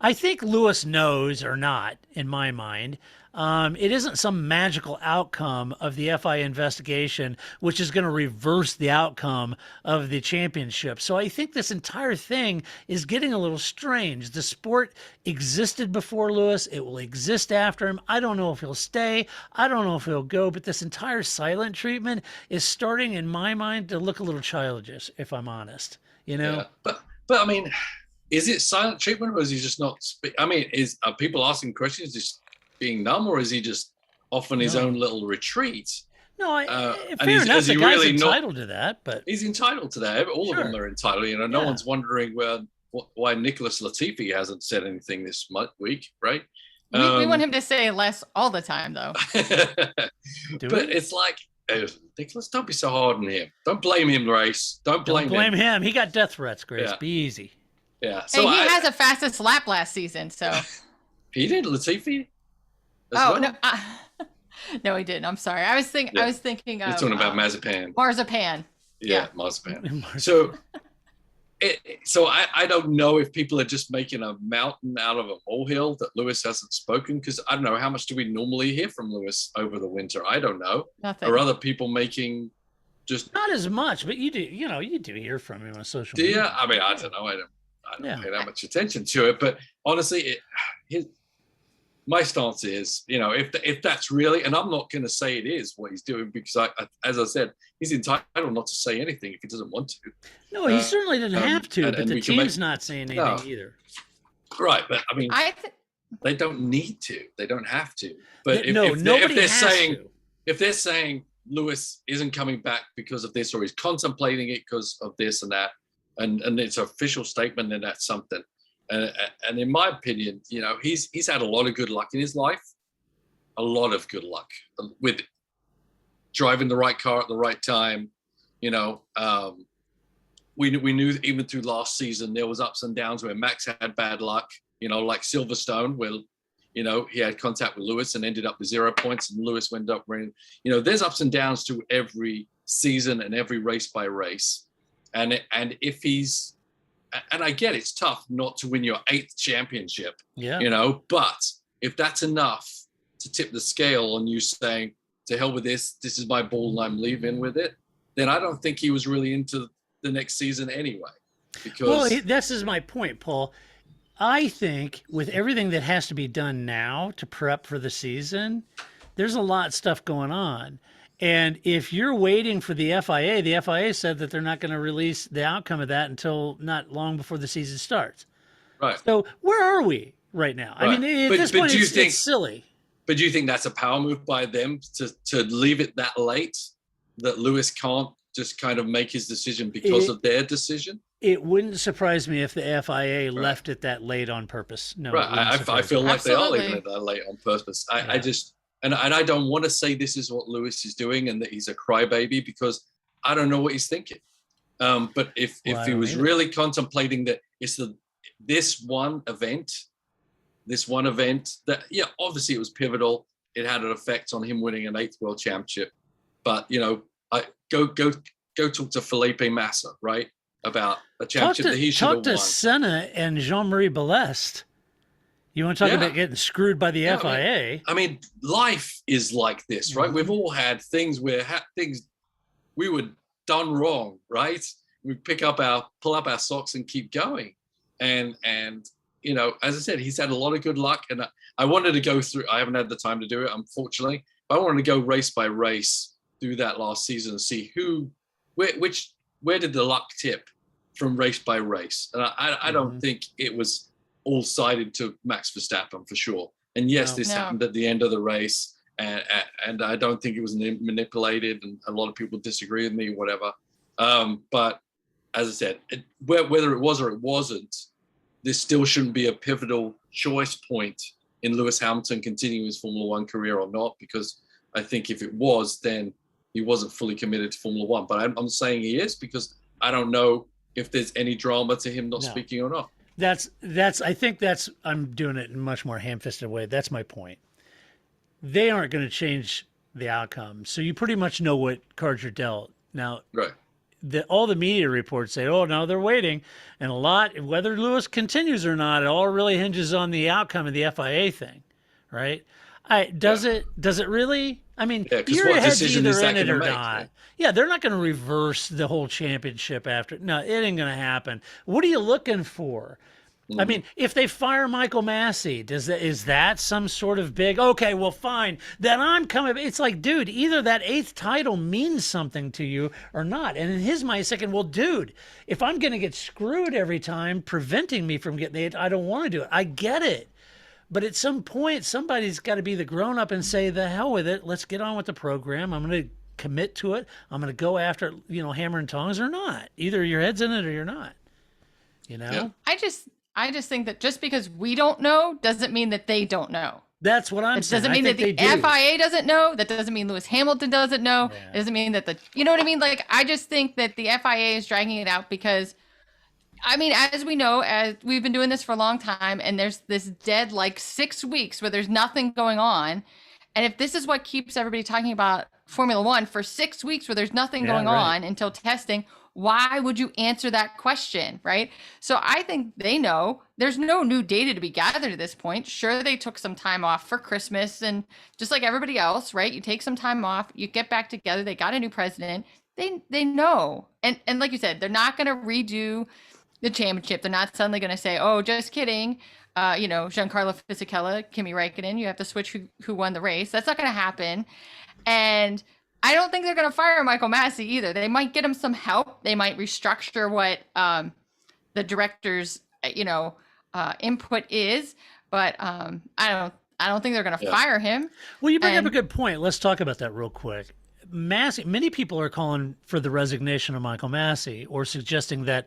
I think Lewis knows or not, in my mind. It isn't some magical outcome of the FIA investigation, which is going to reverse the outcome of the championship. So I think this entire thing is getting a little strange. The sport existed before Lewis. It will exist after him. I don't know if he'll stay. I don't know if he'll go. But this entire silent treatment is starting, in my mind, to look a little childish, if I'm honest. You know? Yeah. But I mean, is it silent treatment or is he just not? Are people asking questions just being numb, or is he just off on his own little retreat? No, and fair enough. is The he guy's really not- entitled to that, but He's entitled to that. All of them are entitled. You know, no Yeah. one's wondering why Nicholas Latifi hasn't said anything this week, right? We want him to say less all the time, though. Do But we? it's like, Nicholas, don't be so hard on him. Don't blame him, Race. Don't blame him. He got death threats, Grace. Yeah. Be easy. Yeah. Hey, he has a fastest lap last season, so. He did, Latifi? Oh, no. No, he didn't. I'm sorry. I was thinking You're of talking about Marzipan. Marzipan. Yeah, Marzipan. So I don't know if people are just making a mountain out of a molehill that Lewis hasn't spoken, because I don't know, how much do we normally hear from Lewis over the winter? I don't know. Nothing. Are other people making just Not as much, but you do. You know, you do hear from him on social do you? media. I mean, I don't know. I don't Yeah. pay that much attention to it. But honestly, my stance is, you know, if that's really, and I'm not going to say it is what he's doing, because as I said, he's entitled not to say anything if he doesn't want to. No, he certainly didn't have to, but and the we can team's not saying anything No. either. Right, but I mean, they don't need to. They don't have to. But Nobody they're has saying, to. if they're saying Lewis isn't coming back because of this, or he's contemplating it because of this and that, and it's an official statement, then that's something. And in my opinion, you know, he's had a lot of good luck in his life, a lot of good luck with driving the right car at the right time. You know, we knew even through last season there was ups and downs where Max had bad luck. You know, like Silverstone, where you know he had contact with Lewis and ended up with 0 points, and Lewis went up winning. You know, there's ups and downs to every season and every race by race, and if he's and I get it's tough not to win your 8th championship, Yeah. you know, but if that's enough to tip the scale on you saying, to hell with this is my ball and I'm leaving with it, then I don't think he was really into the next season anyway. Because this is my point, Paul. I think with everything that has to be done now to prep for the season, there's a lot of stuff going on. And if you're waiting for the FIA said that they're not going to release the outcome of that until not long before the season starts. Right. So where are we right now? Right. I mean, at But this do point, you it's think- silly. But do you think that's a power move by them to leave it that late, that Lewis can't just kind of make his decision because of their decision? It wouldn't surprise me if the FIA left it that late on purpose. No, right. I feel like they are leaving it that late on purpose. I just and I don't want to say this is what Lewis is doing and that he's a crybaby because I don't know what he's thinking. But if he was really contemplating that it's this one event that obviously it was pivotal. It had an effect on him winning an 8th world championship. But I go talk to Felipe Massa, right? About a championship that he should have won. Talk to Senna and Jean-Marie Balest. You want to talk about getting screwed by the FIA? I mean, life is like this, right? We've all had things where we were done wrong, right? We pull up our socks and keep going. And as I said, he's had a lot of good luck. And I wanted to go through. I haven't had the time to do it, unfortunately. But I wanted to go race by race through that last season and see where did the luck tip from race by race. And I don't think it was all sided to Max Verstappen for sure. And yes, this happened at the end of the race. And I don't think it was manipulated. And a lot of people disagree with me, whatever. But as I said, whether it was or it wasn't, this still shouldn't be a pivotal choice point in Lewis Hamilton continuing his Formula One career or not, because I think if it was, then he wasn't fully committed to Formula One. But I'm saying he is because I don't know if there's any drama to him not speaking or not. I'm doing it in a much more ham-fisted way. That's my point. They aren't going to change the outcome. So you pretty much know what cards you're dealt. Now, right. All the media reports say, oh, no, they're waiting. And whether Lewis continues or not, it all really hinges on the outcome of the FIA thing, right? Does it really? I mean, your head's either in it or not. Yeah, they're not going to reverse the whole championship after. No, it ain't going to happen. What are you looking for? I mean, if they fire Michael Massey, is that some sort of big, okay, well, fine, then I'm coming. It's like, dude, either that 8th title means something to you or not. And in his mind, he's thinking, well, dude, if I'm going to get screwed every time, preventing me from getting the 8th, I don't want to do it. I get it. But at some point, somebody's got to be the grown up and say, the hell with it. Let's get on with the program. I'm going to commit to it. I'm going to go after it, hammer and tongs or not. Either your head's in it or you're not. Yeah. I just think that just because we don't know doesn't mean that they don't know. That's what I'm saying. It doesn't mean that the FIA doesn't know. That doesn't mean Lewis Hamilton doesn't know. Yeah. It doesn't mean that you know what I mean? Like, I just think that the FIA is dragging it out because, I mean, as we know, as we've been doing this for a long time, and there's this dead 6 weeks where there's nothing going on. And if this is what keeps everybody talking about Formula One for 6 weeks where there's nothing going on until testing, why would you answer that question, right? So I think they know there's no new data to be gathered at this point. Sure, they took some time off for Christmas and just like everybody else, right? You take some time off, you get back together, they got a new president. They know. And like you said, they're not going to redo the championship. They're not suddenly going to say, oh, just kidding. Giancarlo Fisichella, Kimi Räikkönen, you have to switch who won the race. That's not going to happen. And I don't think they're going to fire Michael Massey either. They might get him some help. They might restructure what the director's, input is. But I don't think they're going to fire him. Well, you bring up a good point. Let's talk about that real quick. Massey, many people are calling for the resignation of Michael Massey or suggesting that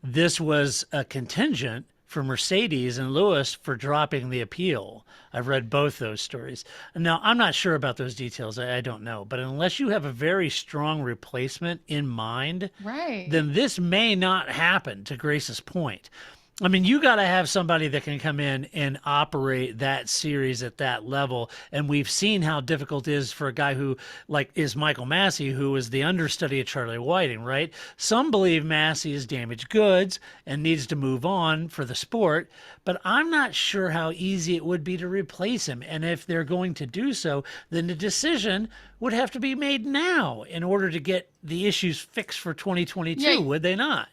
this was a contingent for Mercedes and Lewis for dropping the appeal. I've read both those stories. Now, I'm not sure about those details. I don't know. But unless you have a very strong replacement in mind, then this may not happen, to Grace's point. I mean, you got to have somebody that can come in and operate that series at that level. And we've seen how difficult it is for a guy who, is Michael Massey, who is the understudy of Charlie Whiting, right? Some believe Massey is damaged goods and needs to move on for the sport. But I'm not sure how easy it would be to replace him. And if they're going to do so, then the decision would have to be made now in order to get the issues fixed for 2022, would they not?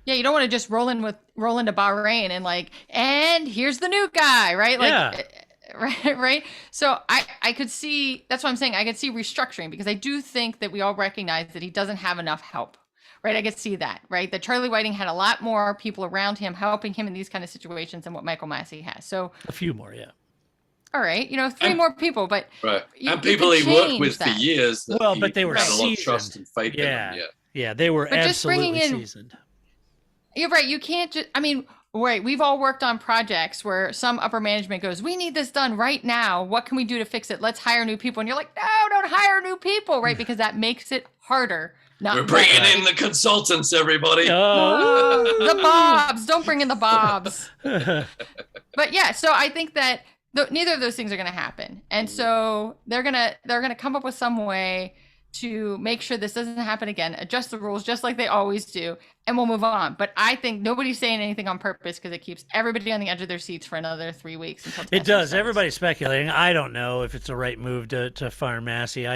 Yeah, you don't want to just roll into Bahrain and here's the new guy, right? Right. So I could see, that's what I'm saying. I could see restructuring because I do think that we all recognize that he doesn't have enough help, right? I could see that, right? That Charlie Whiting had a lot more people around him helping him in these kind of situations than what Michael Massey has. So a few more, yeah. All right, 3 more people, but and people he worked with for years. But they were had seasoned. A lot of trust and faith in him. Yeah, they were absolutely seasoned. You're right. You can't just, I mean, right. We've all worked on projects where some upper management goes, we need this done right now. What can we do to fix it? Let's hire new people. And you're like, no, don't hire new people, right? Because that makes it harder. We're bringing in the consultants, everybody. The Bobs. Don't bring in the Bobs. But yeah, so I think that neither of those things are going to happen. And so they're going to come up with some way to make sure this doesn't happen again, adjust the rules just like they always do, and we'll move on. But I think nobody's saying anything on purpose because it keeps everybody on the edge of their seats for another 3 weeks. Until it does. Everybody's speculating. I don't know if it's the right move to fire Massey.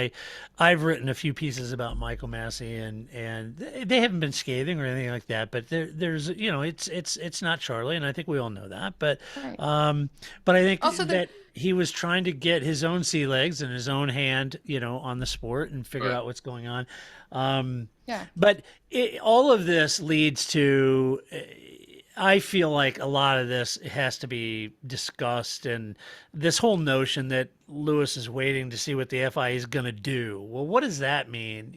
I've written a few pieces about Michael Massey, and they haven't been scathing or anything like that. But there's it's not Charlie, and I think we all know that. But right. But I think also that he was trying to get his own sea legs and his own hand, on the sport and figure out what's going on. But all of this leads to, I feel like a lot of this has to be discussed, and this whole notion that Lewis is waiting to see what the FIA is going to do. Well, what does that mean?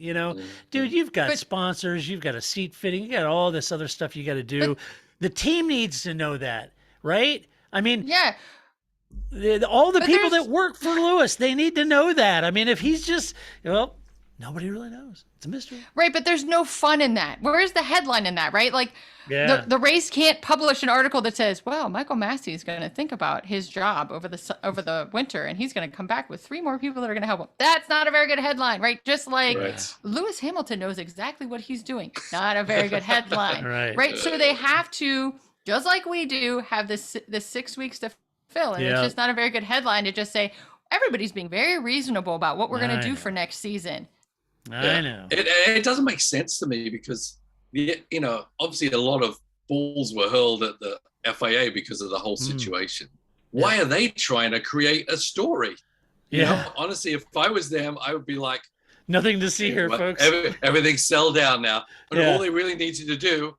Dude, you've got sponsors, you've got a seat fitting, you got all this other stuff you got to do. The team needs to know that, right? I mean, all the people that work for Lewis, they need to know that. I mean, if he's just, nobody really knows. It's a mystery. Right, but there's no fun in that. Where's the headline in that, right? Like, the race can't publish an article that says, well, Michael Massey is going to think about his job over the winter, and he's going to come back with 3 more people that are going to help him. That's not a very good headline, right? Just like Lewis Hamilton knows exactly what he's doing. Not a very good headline, right? So they have to, just like we do, have this 6 weeks to fill, and it's just not a very good headline to just say everybody's being very reasonable about what we're going to do for next season. I know it doesn't make sense to me because obviously a lot of balls were hurled at the FIA because of the whole situation. Why are they trying to create a story? Honestly, if I was them, I would be like, nothing to see here, folks. Everything's sell down now. But all they really need you to do,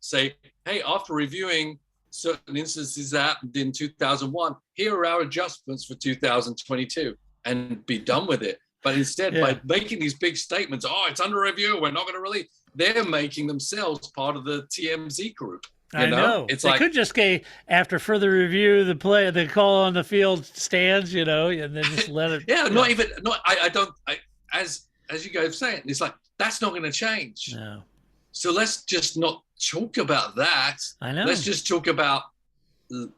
say, hey, after reviewing certain instances that in 2001, here are our adjustments for 2022, and be done with it. But instead, by making these big statements, it's under review, we're not going to release, they're making themselves part of the TMZ group. I know. It's they could just say, after further review, the call on the field stands, and then just let it. As you guys saying, it's like, that's not going to change. No. So let's just not talk about that. I know. Let's just talk about,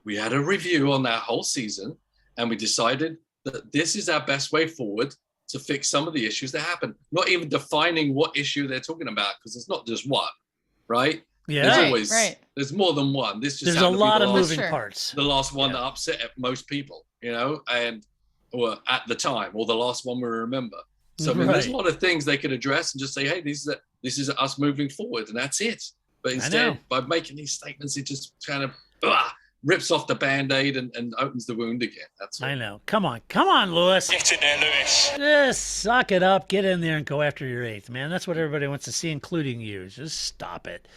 we had a review on that whole season, and we decided that this is our best way forward to fix some of the issues that happen. Not even defining what issue they're talking about, because it's not just one, right? Yeah. There's always there's more than one. There's a lot of moving parts. The last one that upset most people, or at the time, or the last one we remember. So I mean, there's a lot of things they could address and just say, hey, this is us moving forward, and that's it. But instead, by making these statements, it just kind of rips off the Band-Aid and opens the wound again. That's all. I know. Come on, Lewis. Get in there, Lewis. Just suck it up. Get in there and go after your 8th, man. That's what everybody wants to see, including you. Just stop it.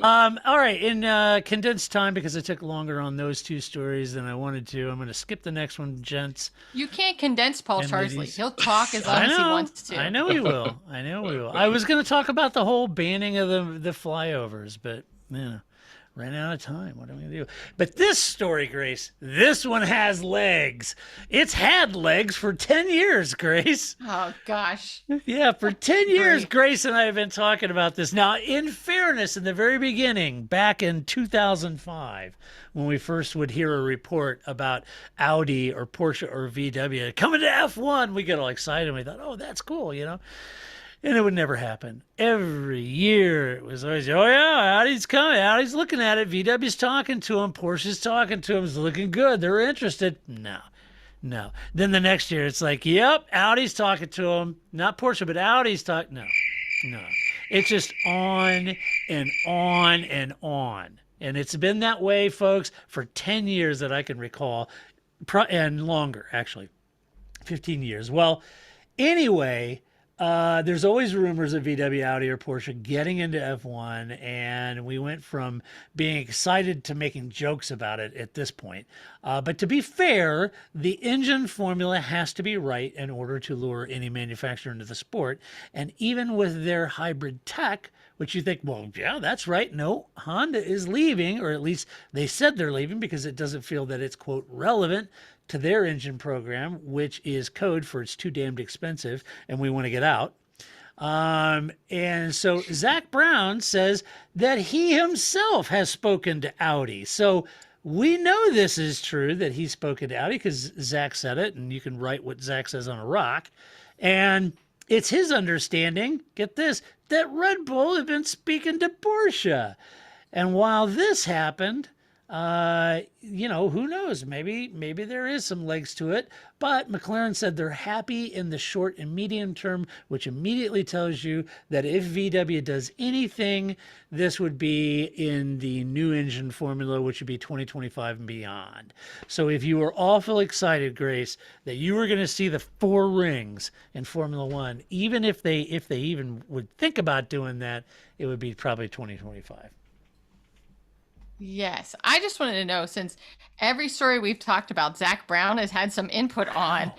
All right. In condensed time, because I took longer on those 2 stories than I wanted to, I'm going to skip the next one, gents. You can't condense Paul Charsley. He'll talk as long as he wants to. I know he will. I was going to talk about the whole banning of the flyovers, but, ran out of time. What am I going to do? But this story, Grace, this one has legs. It's had legs for 10 years, Grace. Oh, gosh. Yeah, for 10 years, Grace and I have been talking about this. Now, in fairness, in the very beginning, back in 2005, when we first would hear a report about Audi or Porsche or VW coming to F1, we get all excited and we thought, that's cool, And it would never happen. Every year it was always, Audi's coming. Audi's looking at it. VW's talking to him. Porsche's talking to him. It's looking good. They're interested. No. Then the next year it's like, yep, Audi's talking to him. Not Porsche, but Audi's talking. No. It's just on and on and on. And it's been that way, folks, for 10 years that I can recall. And longer, actually. 15 years. Well, anyway... there's always rumors of VW, Audi, or Porsche getting into F1, and we went from being excited to making jokes about it at this point. But to be fair, the engine formula has to be right in order to lure any manufacturer into the sport, and even with their hybrid tech, which you think, well, yeah, that's right. No, Honda is leaving, or at least they said they're leaving because it doesn't feel that it's, quote, relevant to their engine program, which is code for it's too damned expensive and we want to get out. And so Zak Brown says that he himself has spoken to Audi. So we know this is true, that he's spoken to Audi because Zak said it, and you can write what Zak says on a rock. And it's his understanding, get this, that Red Bull had been speaking to Porsche. And while this happened, who knows? Maybe there is some legs to it. But McLaren said they're happy in the short and medium term, which immediately tells you that if VW does anything, this would be in the new engine formula, which would be 2025 and beyond. So if you were awful excited, Grace, that you were going to see the 4 rings in Formula One, even if they even would think about doing that, it would be probably 2025. Yes. I just wanted to know, since every story we've talked about, Zak Brown has had some input on,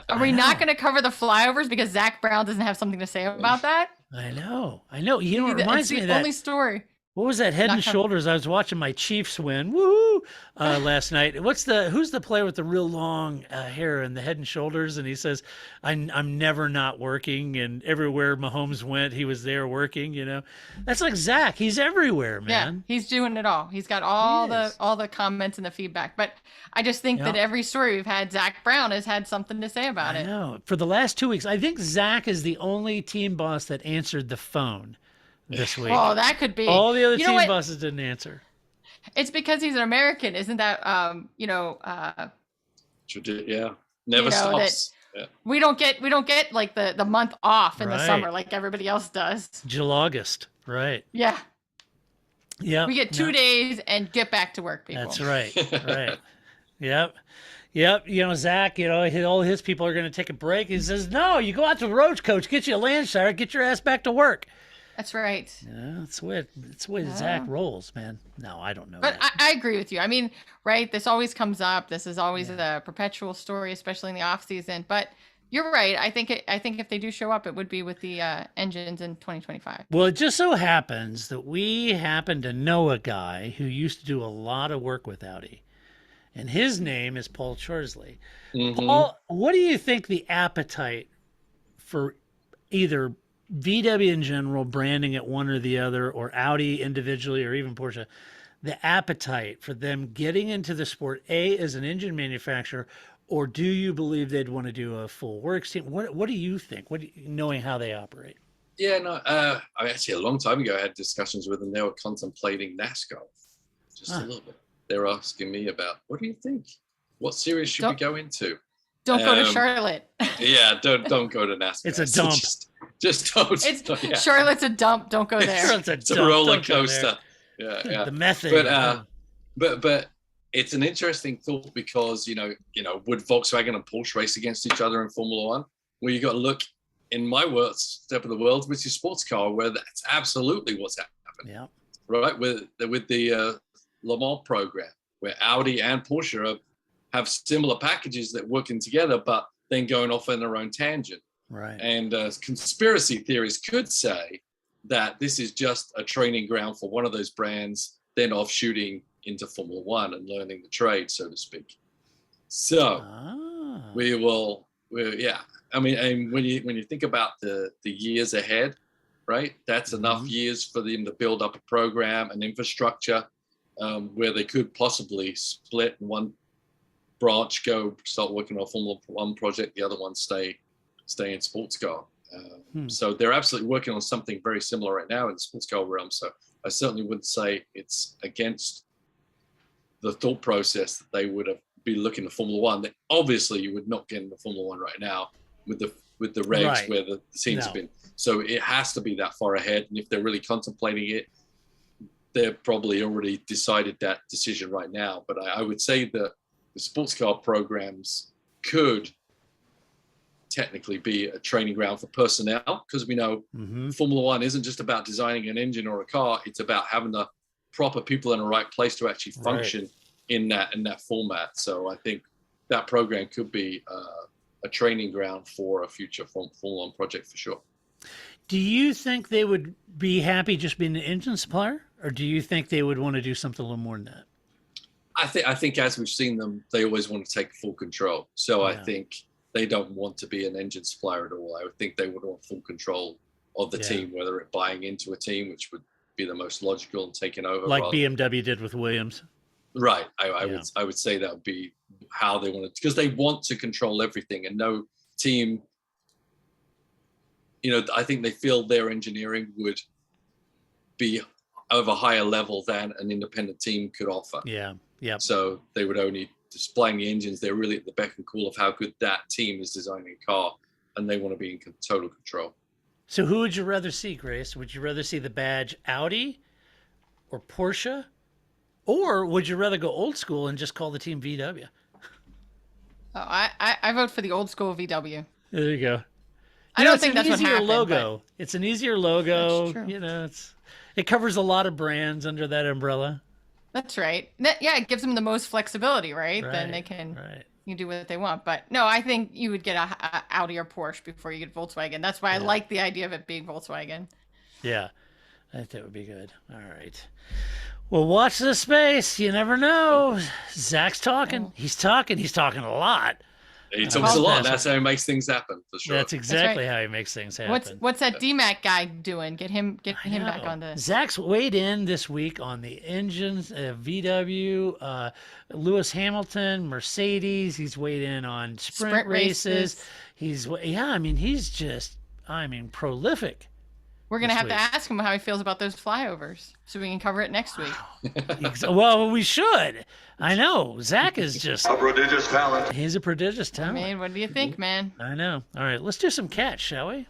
are we not going to cover the flyovers because Zak Brown doesn't have something to say about that? I know. You know, it reminds me of the that. only story. What was that, Head and Shoulders? I was watching my Chiefs win, woo, last night. Who's the player with the real long hair and the Head and Shoulders? And he says, I'm never not working. And everywhere Mahomes went, he was there working, you know. That's like Zak. He's everywhere, man. Yeah, he's doing it all. He's got all the comments and the feedback. But I just think that every story we've had, Zak Brown has had something to say about it. I know. For the last 2 weeks, I think Zak is the only team boss that answered the phone this week. Oh, that could be. All the other team bosses didn't answer. It's because he's an American, isn't that? Never stops. Yeah. We don't get like the month off in the summer like everybody else does. August, right? Yeah. Yeah. We get 2 days and get back to work, people. That's right. Right. Yep. You know, Zak, all his people are going to take a break. He says, no, you go out to the road coach, get you a Landshire, get your ass back to work. That's right. Yeah, that's the way Zak rolls, man. No, I don't know. But I agree with you. I mean, right, this always comes up. This is always a perpetual story, especially in the off season. But you're right. I think if they do show up, it would be with the engines in 2025. Well, it just so happens that we happen to know a guy who used to do a lot of work with Audi, and his name is Paul Chorsley. Mm-hmm. Paul, what do you think the appetite for either VW in general, branding it one or the other, or Audi individually, or even Porsche, the appetite for them getting into the sport, as an engine manufacturer, or do you believe they'd want to do a full works team? What do you think? Knowing how they operate? Yeah, no, I actually a long time ago I had discussions with them. They were contemplating NASCAR, just a little bit. They're asking me about, what do you think? What series should we go into? Don't go to Charlotte. Yeah, don't go to NASCAR. It's a dump. Just don't. Charlotte's a dump. Don't go there. It's a roller coaster. Yeah. The method. But it's an interesting thought because would Volkswagen and Porsche race against each other in Formula One? Well, you got to look in my step of the world, which is sports car, where that's absolutely what's happening. Yeah. Right with the Le Mans program, where Audi and Porsche have similar packages that working together, but then going off on their own tangent. Right. And conspiracy theories could say that this is just a training ground for one of those brands, then offshooting into Formula One and learning the trade, so to speak. So I mean, and when you think about the years ahead, right? That's enough years for them to build up a program and infrastructure where they could possibly split and one branch go start working on a Formula One project, the other one stay in sports car. So they're absolutely working on something very similar right now in the sports car realm. So I certainly wouldn't say it's against the thought process that they would have been looking at Formula One. That obviously you would not get into Formula One right now with the regs where the teams have been. So it has to be that far ahead. And if they're really contemplating it, they're probably already decided that decision right now. But I would say that the sports car programs could technically be a training ground for personnel, because we know Formula One isn't just about designing an engine or a car. It's about having the proper people in the right place to actually function in that format. So I think that program could be a training ground for a future Formula One project for sure. Do you think they would be happy just being an engine supplier, or do you think they would want to do something a little more than that? I think as we've seen them, they always want to take full control. So I Yeah. think they don't want to be an engine supplier at all. I would think they would want full control of the Yeah. team, whether it buying into a team, which would be the most logical, and taking over. Like rather- BMW did with Williams. Right. I Yeah. would say that would be how they want to, because they want to control everything, and no team, I think they feel their engineering would be of a higher level than an independent team could offer. Yeah. Yep. So they would only displaying the engines. They're really at the beck and call of how good that team is designing a car, and they want to be in total control. So who would you rather see, Grace? Would you rather see the badge Audi or Porsche? Or would you rather go old school and just call the team VW? Oh, I vote for the old school VW. There you go. I don't it's think an that's what easier happened. logo. It's an easier logo. That's true. It covers a lot of brands under that umbrella. That's right. It gives them the most flexibility, right? Then they can do what they want. But no, I think you would get a Audi or Porsche before you get Volkswagen. That's why I like the idea of it being Volkswagen. Yeah, I think that would be good. All right. Well, watch this space. You never know. Zak's talking. Oh. He's talking. He's talking a lot. He talks a lot. That's how he makes things happen, for sure. That's exactly how he makes things happen. What's that DMAC guy doing? Get him back on the. Zak's weighed in this week on the engines, VW, Lewis Hamilton, Mercedes. He's weighed in on sprint races. He's just prolific. We're gonna have to ask him how he feels about those flyovers, so we can cover it next week. Well, we should. I know. Zak is just A prodigious talent. He's a prodigious talent. I mean, what do you think, man? I know. All right, let's do some cats, shall we?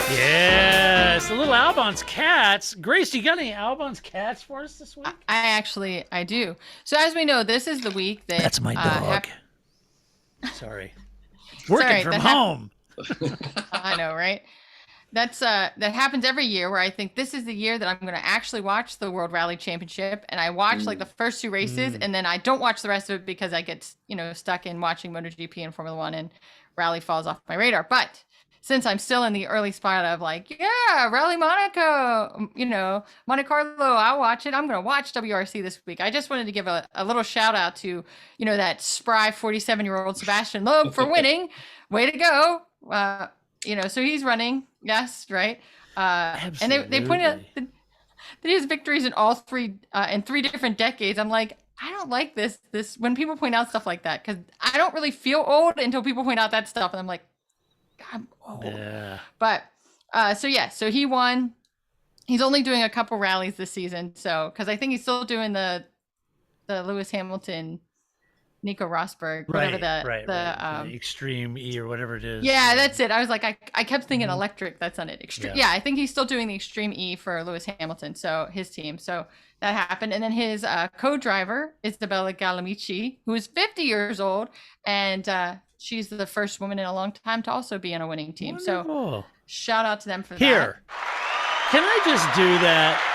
Yes, the little Albon's cats. Grace, you got any Albon's cats for us this week? I do. So as we know, this is the week that That's my dog. Sorry. Working from home. I know, right? That happens every year, where I think this is the year that I'm going to actually watch the World Rally Championship, and I watch like the first two races, and then I don't watch the rest of it because I get stuck in watching MotoGP and Formula One, and Rally falls off my radar. But since I'm still in the early spot of Rally Monaco, Monte Carlo, I'll watch it. I'm going to watch WRC this week. I just wanted to give a little shout out to, that spry 47-year-old Sebastian Loeb for winning. Way to go. So he's running. Yes. Right. And they pointed out that he has victories in all in three different decades. I'm like, I don't like this when people point out stuff like that, because I don't really feel old until people point out that stuff. And I'm like, I'm old. Yeah. But so he won. He's only doing a couple rallies this season, so because I think he's still doing the Lewis Hamilton, Nico Rosberg, whatever the Extreme E or whatever it is. Yeah, that's it. I was like, I kept thinking electric. That's not it. Extreme. Yeah, I think he's still doing the Extreme E for Lewis Hamilton, so his team. So that happened, and then his co-driver Isabella Galamici, who is 50 years old, and she's the first woman in a long time to also be on a winning team. Wonderful. So shout out to them for that. Here, can I just do that?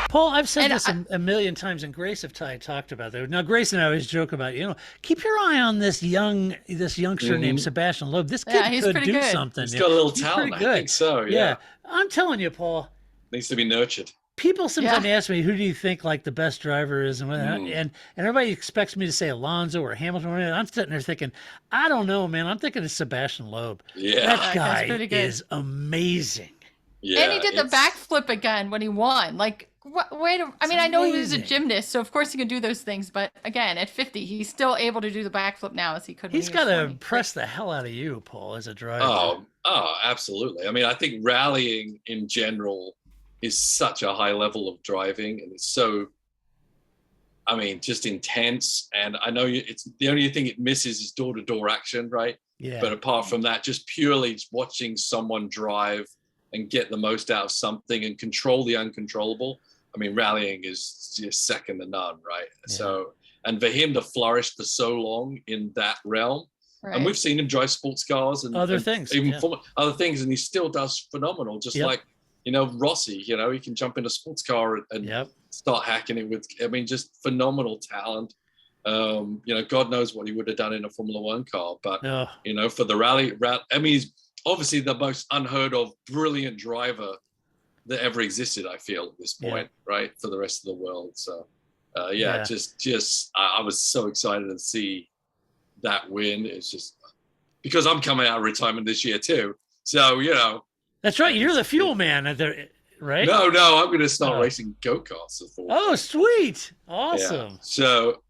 Paul, I've said this a million times, and Grace have talked about that. Now, Grace and I always joke about, keep your eye on this youngster named Sebastian Loeb. This kid could do something. He's got a little talent, I think so, yeah. I'm telling you, Paul. Needs to be nurtured. People sometimes ask me, who do you think the best driver is? And everybody expects me to say Alonso or Hamilton. I'm sitting there thinking, I don't know, man. I'm thinking it's Sebastian Loeb. Yeah. That guy is amazing. Yeah, and he did the backflip again when he won. I know he was a gymnast, so of course he can do those things. But again, at 50, he's still able to do the backflip now as he could. He's got to impress the hell out of you, Paul, as a driver. Oh, absolutely. I mean, I think rallying in general is such a high level of driving, and it's so, just intense. And I know it's the only thing it misses is door-to-door action, right? Yeah. But apart from that, just purely watching someone drive and get the most out of something and control the uncontrollable. Rallying is just second to none, right? Yeah. So, and for him to flourish for so long in that realm, and we've seen him drive sports cars and other things, other things, and he still does phenomenal. Just like Rossi, he can jump in a sports car and start hacking it with. Just phenomenal talent. God knows what he would have done in a Formula One car. But, Oh. For the rally, I mean, he's obviously the most unheard of, brilliant driver that ever existed, I feel, at this point, right? For the rest of the world. So, just I was so excited to see that win. It's just because I'm coming out of retirement this year too. So, That's right. You're the fuel man, right? No, I'm going to start racing go-karts. Oh, sweet. Awesome. Yeah. So,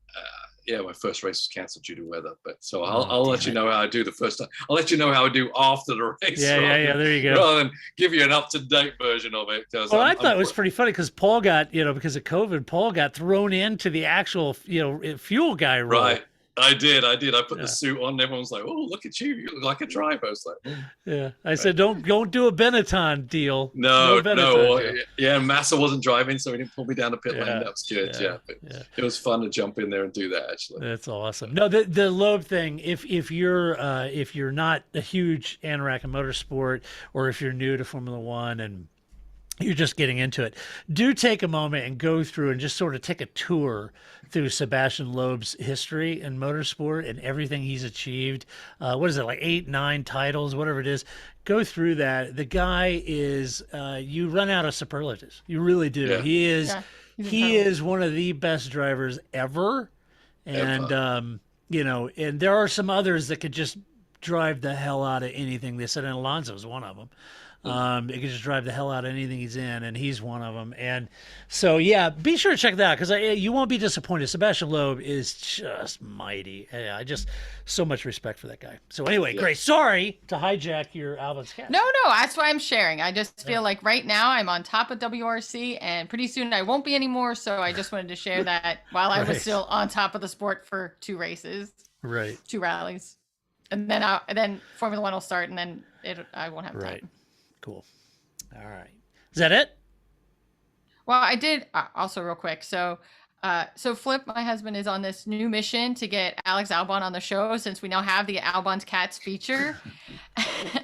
my first race was cancelled due to weather. But so I'll let you know how I do the first time. I'll let you know how I do after the race. Yeah. There you go. Rather than give you an up-to-date version of it. Well, I thought it was pretty funny because Paul got, because of COVID, Paul got thrown into the actual, fuel guy role. Right. I did. I put the suit on. And everyone was like, "Oh, look at you! You look like a driver." I was like, "Yeah." I said, "Don't do a Benetton deal." No. Massa wasn't driving, so he didn't pull me down the pit lane. That was good. It was fun to jump in there and do that. Actually, that's awesome. No, the Loeb thing. If you're not a huge anorak in motorsport, or if you're new to Formula One and you're just getting into it, do take a moment and go through and just sort of take a tour through Sebastian Loeb's history in motorsport and everything he's achieved. What is it, like 8, 9 titles, whatever it is? Go through that. The guy is, you run out of superlatives. You really do. Yeah. He is one of the best drivers ever. And, and there are some others that could just drive the hell out of anything. They said, and Alonso's one of them. It could just drive the hell out of anything he's in, and he's one of them. And so, be sure to check that out because you won't be disappointed. Sebastian Loeb is just mighty. I just so much respect for that guy. So anyway, Grace, sorry to hijack your Albon's cat. No, that's why I'm sharing. I just feel like right now I'm on top of WRC, and pretty soon I won't be anymore. So I just wanted to share that while I was still on top of the sport for 2 races, 2 rallies, and then Formula One will start, and then I won't have time. Cool. All right. Is that it? Well, I did also real quick. So Flip, my husband, is on this new mission to get Alex Albon on the show since we now have the Albon's Cats feature.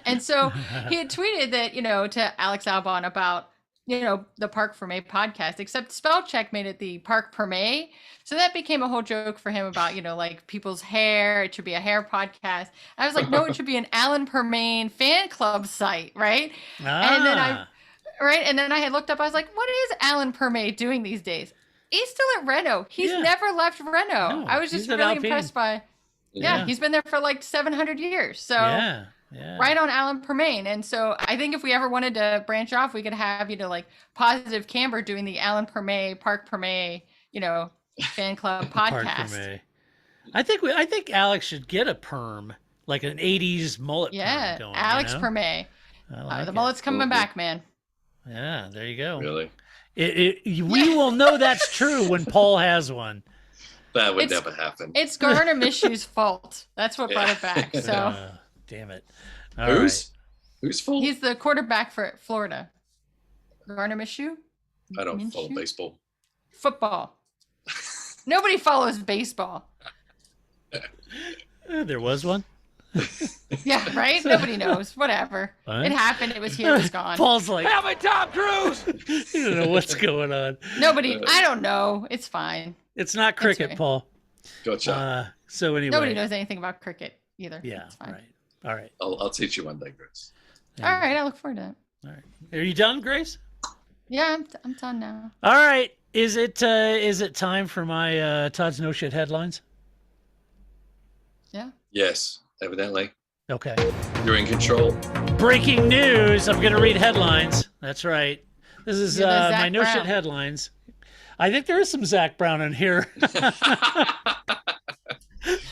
And so he had tweeted that, to Alex Albon about, the Parc Fermé podcast, except spell check made it the Parc Fermé. So that became a whole joke for him about, like people's hair. It should be a hair podcast. I was like, no, it should be an Alan Permain fan club site, right? And then I had looked up, I was like, what is Alan Permain doing these days? He's still at Renault. He's never left Renault. No, I was just really impressed by, he's been there for like 700 years. So right on Alan Permain. And so I think if we ever wanted to branch off, we could have, like Positive Camber doing the Alan Permain, Parc Fermé, fan club podcast. I think Alex should get a perm, like an 80s mullet perm going. Alex Permain. The mullet's coming back, man. Yeah, there you go. Really? We will know that's true when Paul has one. That would never happen. It's Garner Mishew's fault. That's what brought it back. So damn it. Who's fault? He's the quarterback for Florida. Garner Minshew? I don't follow baseball. Football. Nobody follows baseball. There was one. Yeah, right? Nobody knows. Whatever. What? It happened. It was here. It was gone. Paul's like, help me, Tom Cruise! You don't know what's going on. I don't know. It's fine. It's not cricket, right. Paul. Gotcha. So anyway. Nobody knows anything about cricket either. Yeah, it's fine. Right. All right. I'll teach you one day, Grace. All right. I look forward to it. All right. Are you done, Grace? Yeah, I'm done now. All right. Is it time for my Todd's No Shit headlines? Yeah. Yes, evidently. Okay. You're in control. Breaking news. I'm going to read headlines. That's right. This is my No Shit headlines. I think there is some Zak Brown in here.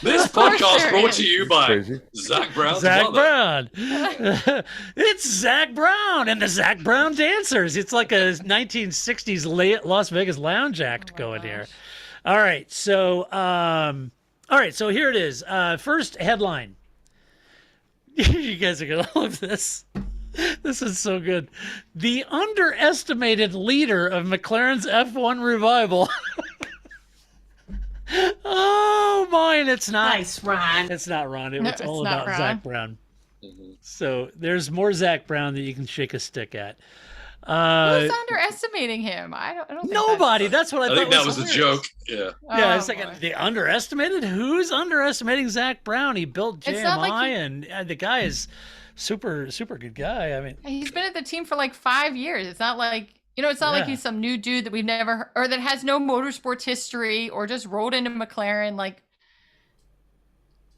This podcast brought to you by Zak Brown's Zak mother. Brown. It's Zak Brown and the Zak Brown Dancers. It's like a 1960s Las Vegas lounge act going here. All right, so here it is. First headline. You guys are gonna love this. This is so good. The underestimated leader of McLaren's F1 revival. Oh, mine. It's not. Nice, Ron. It's not Ron. It's all about Zak Brown. Mm-hmm. So there's more Zak Brown that you can shake a stick at. Who's underestimating him? I don't think Nobody. That's what I thought. think that was a hilarious. joke. Yeah. Yeah, it's boy. like they underestimated. Who's underestimating Zak Brown? He built It's not JMI, like and the guy is super good guy. I mean, He's been at the team for like 5 years. It's not like, it's not like Yeah. he's some new dude that we've never or that has no motorsports history or just rolled into McLaren. Like,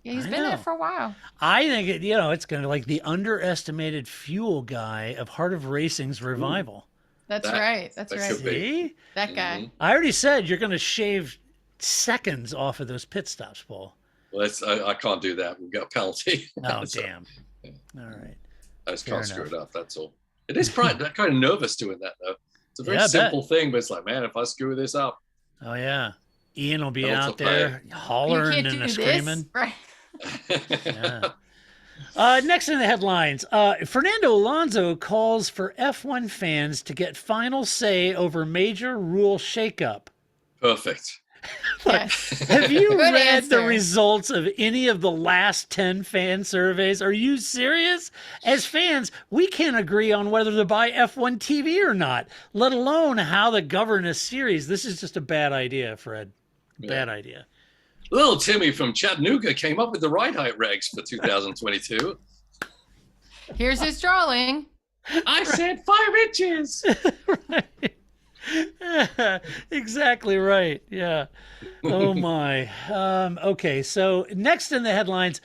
yeah, he's I been know. there for a while. I think it's going to like the underestimated fuel guy of Heart of Racing's revival. That's That- right. That's that right. could be. See, That guy. Mhm. I already said you're going to shave seconds off of those pit stops, Paul. Well, I can't do that. We've got a penalty. Oh, So, damn. All right. I just Fair can't screw enough. it up. That's all. It is kind of nervous doing that, though. It's a very Yeah, I bet. simple thing, but it's like, man, if I screw this up, Oh, yeah. Ian will be Belts out will there You hollering can't and do screaming. this. Right. Yeah. Next in the headlines, Fernando Alonso calls for F1 fans to get final say over major rule shakeup. Perfect. Yes. Have you Good read the answer. results of any of the last 10 fan surveys? Are you serious? As fans, we can't agree on whether to buy F1 TV or not, let alone how to govern a series. This is just a bad idea, Fred. Bad idea. Little Timmy from Chattanooga came up with the ride height regs for 2022. Here's his drawing. I said 5 inches. Right. Exactly right. Yeah. Oh my. Okay. So next in the headlines,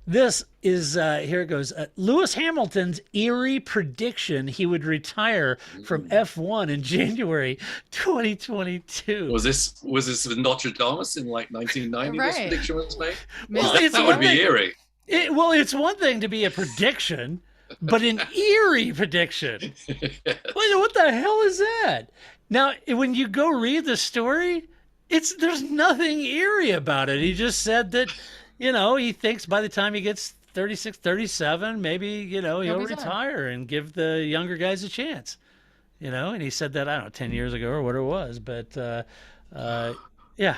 this is here it goes. Lewis Hamilton's eerie prediction he would retire from F1 in January 2022. Was this with Nostradamus in like 1990? This Right. prediction was made. Well, that it's would one be thing- eerie. Well, it's one thing to be a prediction, but an eerie prediction. Wait, what the hell is that? Now, when you go read the story, there's nothing eerie about it. He just said that, he thinks by the time he gets 36, 37, maybe, he'll be done. retire and give the younger guys a chance. And he said that, I don't know, 10 years ago or what it was. But, yeah.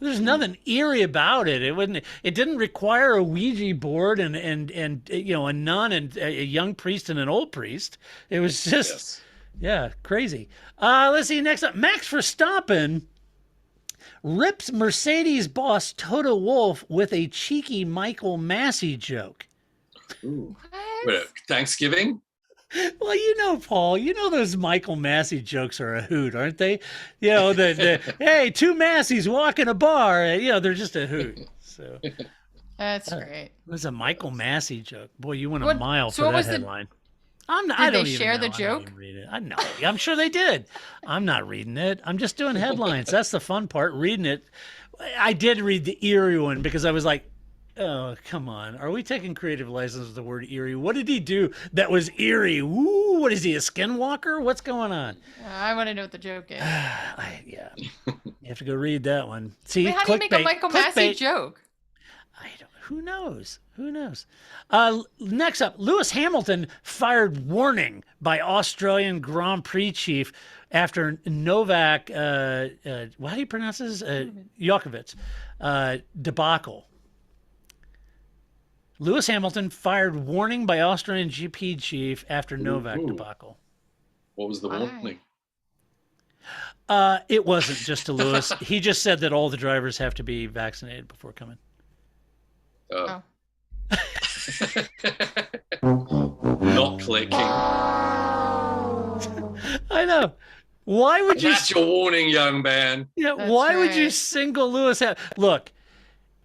There's nothing eerie about it. It didn't require a Ouija board and a nun and a young priest and an old priest. It was just Yes. yeah, crazy. Let's see next up. Max Verstappen rips Mercedes boss Toto Wolff with a cheeky Michael Massey joke. Ooh. What? Wait, Thanksgiving? Well, Paul, those Michael Massey jokes are a hoot, aren't they? Hey, two Masseys walk in a bar. They're just a hoot. So it That's great. was a Michael Massey joke. Boy, you went a What- mile so for what that was the- headline. I Did don't they even share the know. I don't joke? even read it. I know. I'm sure they did. I'm not reading it. I'm just doing headlines. That's the fun part, reading it. I did read the Eerie one because I was like, oh, come on. Are we taking creative license with the word eerie? What did he do that was eerie? Woo, what is he, a skinwalker? What's going on? I want to know what the joke is. Yeah. You have to go read that one. See, Wait, how do you make a clickbait, Michael Massey clickbait. joke? Who knows? Who knows? Next up, Lewis Hamilton fired warning by Australian Grand Prix chief after Novak, how do you pronounce this? Djokovic, debacle. Lewis Hamilton fired warning by Australian GP chief after Novak ooh. debacle. What was the Why? warning? It wasn't just to Lewis. He just said that all the drivers have to be vaccinated before coming. Oh. Not clicking. I know. Why would you? That's your warning, young man. Yeah, That's why would you right. single Lewis out? Look,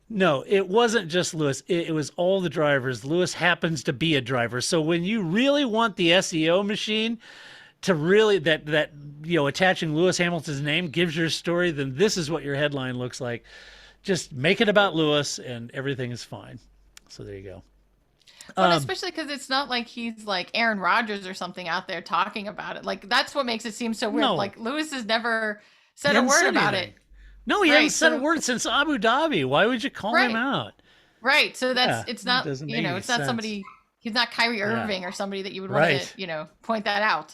no, it wasn't just Lewis. It was all the drivers. Lewis happens to be a driver. So when you really want the SEO machine to really that attaching Lewis Hamilton's name gives your story, then this is what your headline looks like. Just make it about Lewis and everything is fine. So there you go. Well, especially because it's not like he's like Aaron Rodgers or something out there talking about it. Like, that's what makes it seem so weird. No. Like, Lewis has never said He a hasn't word said about anything. it. No, he Right, hasn't said a so- word since Abu Dhabi. Why would you call him Right. out? Right. So that's, Yeah, it's not, it doesn't make any it's not sense. somebody, he's not Kyrie Yeah. Irving or somebody that you would want Right. to, point that out.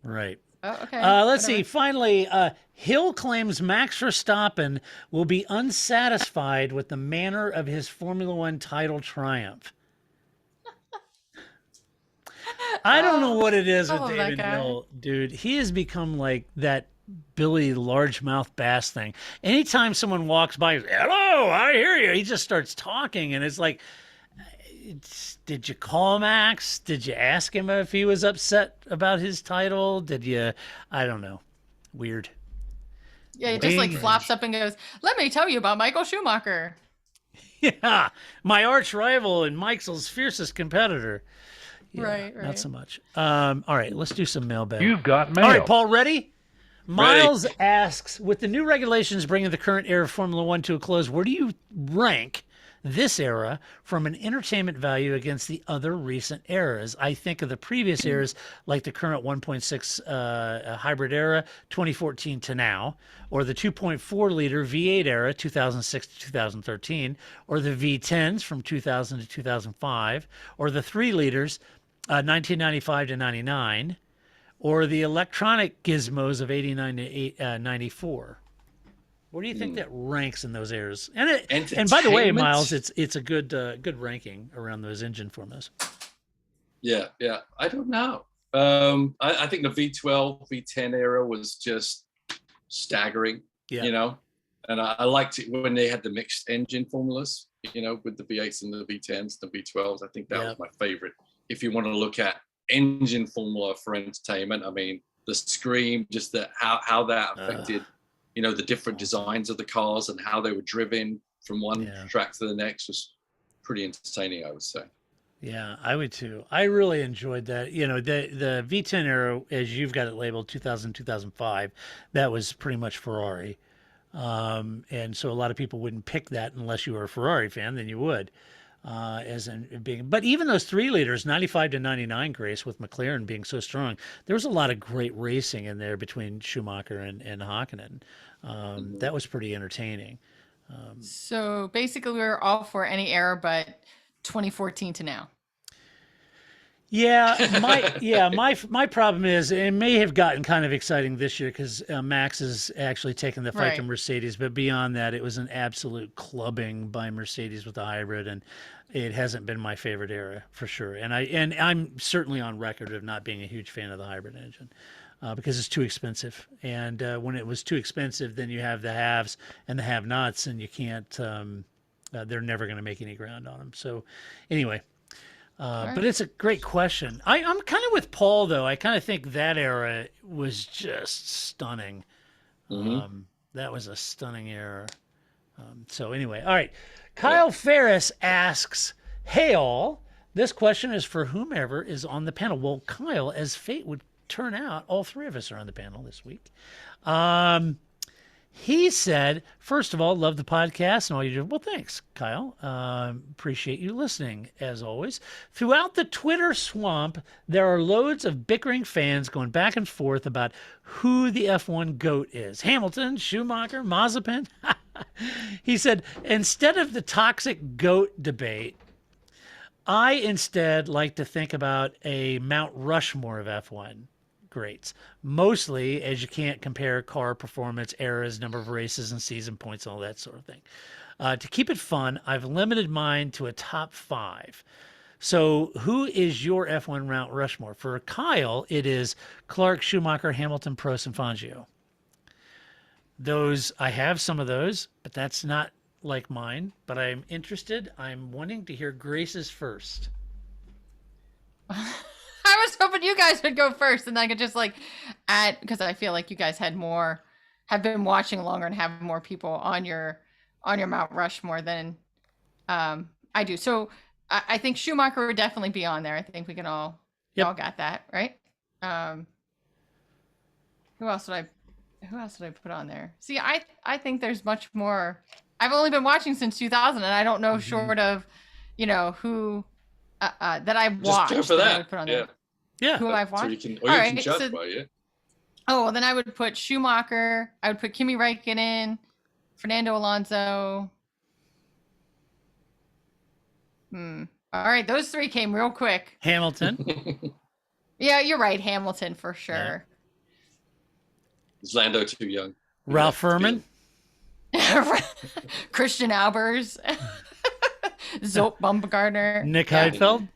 Right. Oh, okay. Let's see. whatever. Finally, Hill claims Max Verstappen will be unsatisfied with the manner of his Formula One title triumph. I don't know what it is with love that David guy. Hill, dude. He has become like that Billy largemouth bass thing. Anytime someone walks by, hello, I hear you. He just starts talking, and it's like, did you call Max? Did you ask him if he was upset about his title? Did you? I don't know. Weird. Yeah, he just like Strange. flops up and goes, "Let me tell you about Michael Schumacher." Yeah, my arch rival and Michael's fiercest competitor. Yeah, Right. Not so much. All right, let's do some mailbag. You've got mail. All right, Paul, ready? Miles asks, with the new regulations bringing the current era of Formula One to a close, where do you rank this era from an entertainment value against the other recent eras? I think of the previous eras, like the current 1.6 hybrid era, 2014 to now, or the 2.4 liter V8 era, 2006 to 2013, or the V10s from 2000 to 2005, or the 3 liters, 1995 to 99, or the electronic gizmos of 89 to 94. Where do you think that ranks in those eras? And by the way, Entertainment? Miles, it's a good ranking around those engine formulas. Yeah. I don't know. I think the V12, V10 era was just staggering, Yeah. you know, and I liked it when they had the mixed engine formulas, you know, with the V8s and the V10s, the V12s. I think that was my favorite. If you want to look at engine formula for entertainment, I mean, the Scream, just how that affected, you know, the different designs of the cars and how they were driven from one track to the next was pretty entertaining, I would say. Yeah, I would too. I really enjoyed that. You know, the V10 era, as you've got it labeled, 2000, 2005, that was pretty much Ferrari. And so a lot of people wouldn't pick that unless you were a Ferrari fan, then you would. But even those 3 liters, 95 to 99, Grace, with McLaren being so strong, there was a lot of great racing in there between Schumacher and Hakkinen. That was pretty entertaining. So basically, we're all for any era but 2014 to now. Yeah, my problem is it may have gotten kind of exciting this year because Max has actually taken the fight to Mercedes, but beyond that, it was an absolute clubbing by Mercedes with the hybrid, and it hasn't been my favorite era for sure. And I'm certainly on record of not being a huge fan of the hybrid engine because it's too expensive. And when it was too expensive, then you have the haves and the have-nots, and you can't. They're never going to make any ground on them. So, anyway. But it's a great question. I'm kind of with Paul, though. I kind of think that era was just stunning. That was a stunning era. So anyway, all right. Kyle Ferris asks, hey, all. This question is for whomever is on the panel. Well, Kyle, as fate would turn out, all 3 of us are on the panel this week. He said, first of all, love the podcast and all you do. Well, thanks, Kyle. Appreciate you listening, as always. Throughout the Twitter swamp, there are loads of bickering fans going back and forth about who the F1 GOAT is. Hamilton, Schumacher, Mazepin. He said, instead of the toxic GOAT debate, I instead like to think about a Mount Rushmore of F1 greats, mostly as you can't compare car performance, eras, number of races, and season points, and all that sort of thing. To keep it fun, I've limited mine to a top 5. So who is your F1 Mount Rushmore? For Kyle, it is Clark, Schumacher, Hamilton, Prost, and Fangio. Those, I have some of those, but that's not like mine. But I'm interested. I'm wanting to hear Grace's first. I was hoping you guys would go first, and I could just like add, because I feel like you guys have been watching longer and have more people on your Mount Rushmore than I do. So I think Schumacher would definitely be on there. I think we can all got that right. Who else did I put on there? See, I think there's much more. I've only been watching since 2000, and I don't know short of, who that I've watched. Just go for I that. would put on Yeah. there. Yeah. Who I've watched. So you can judge by it. Oh, well, then I would put Schumacher. I would put Kimi Räikkönen, Fernando Alonso. All right, those 3 came real quick. Hamilton. Yeah, you're right. Hamilton for sure. Is Lando too young? Ralph Furman. Christian Albers. Zolt Bumgarner. Nick Heidfeld.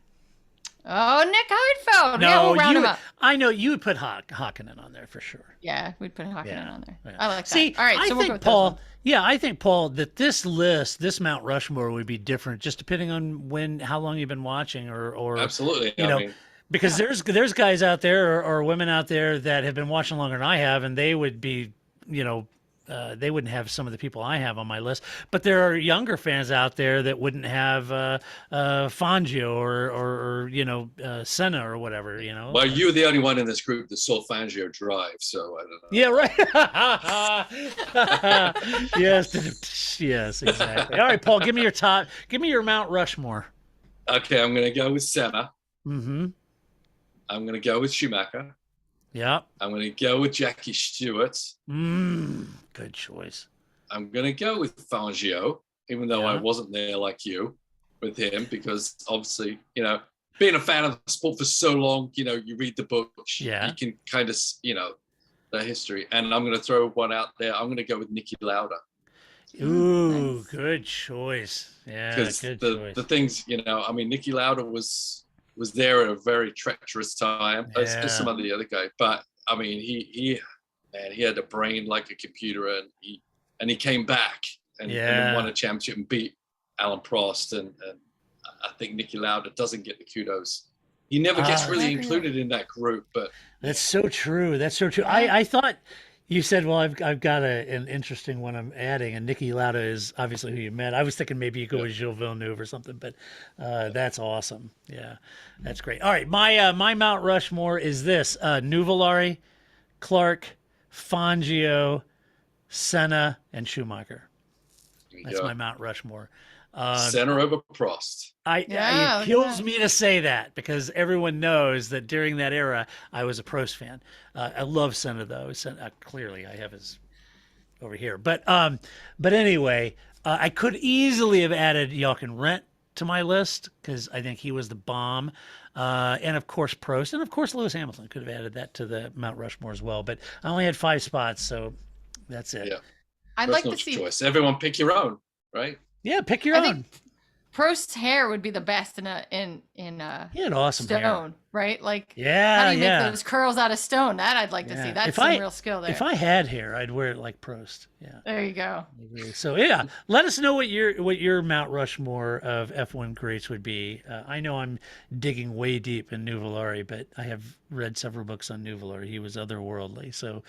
Oh, Nick Heidfeld. No, Yeah, we'll round him up. I know you would put Hakkinen on there for sure. Yeah, we'd put Hakkinen Yeah. on there. Yeah. I like that. See, All right, so I we'll think go with Paul. those ones. Yeah, I think Paul that this list, this Mount Rushmore, would be different just depending on how long you've been watching, or Absolutely. you I know, mean, because there's guys out there or women out there that have been watching longer than I have, and they would be, they wouldn't have some of the people I have on my list. But there are younger fans out there that wouldn't have Fangio or Senna or whatever. well, you were the only one in this group that saw Fangio drive, so I don't know. Yeah, right. Yes, exactly. All right, Paul, give me your Mount Rushmore. Okay, I'm going to go with Senna. Mm-hmm. I'm going to go with Schumacher. Yeah. I'm going to go with Jackie Stewart. Good choice. I'm going to go with Fangio, even though I Yeah. wasn't there like you with him, because obviously, being a fan of the sport for so long, you read the books, Yeah. you can kind of, the history. And I'm going to throw one out there. I'm going to go with Nikki Louder. Ooh, Nice. good choice. Yeah, Because good the choice. things, Nikki Louder was there at a very treacherous time, Yeah. as some of the other guy. But I mean, he had a brain like a computer, and he came back and won a championship and beat Alan Prost. And I think Nikki Louder doesn't get the kudos. He never gets really included in that group, but That's so true. That's so true. I thought you said, well, I've got an interesting one I'm adding, and Nikki Lauda is obviously who you met. I was thinking maybe you go with Gilles Villeneuve or something, but that's awesome. Yeah, that's great. All right, my Mount Rushmore is this: Nuvolari, Clark, Fangio, Senna, and Schumacher. That's my Mount Rushmore. Senna over Prost. It kills me to say that because everyone knows that during that era I was a Prost fan. I love Senna though. Clearly, I have his over here. But anyway, I could easily have added Jochen Rindt to my list because I think he was the bomb, and of course Prost, and of course Lewis Hamilton could have added that to the Mount Rushmore as well. But I only had 5 spots, so that's it. Yeah, I'd like personal to see choice. Everyone pick your own, right? Yeah, pick your I own. think Prost's hair would be the best in He had awesome stone, hair. right? Like, Yeah, how do you yeah. make those curls out of stone? That I'd like to see. Yeah. That's some real skill there. If I had hair, I'd wear it like Prost. Yeah. There you go. So yeah, let us know what your Mount Rushmore of F1 greats would be. I know I'm digging way deep in Nuvolari, but I have read several books on Nuvolari. He was otherworldly, so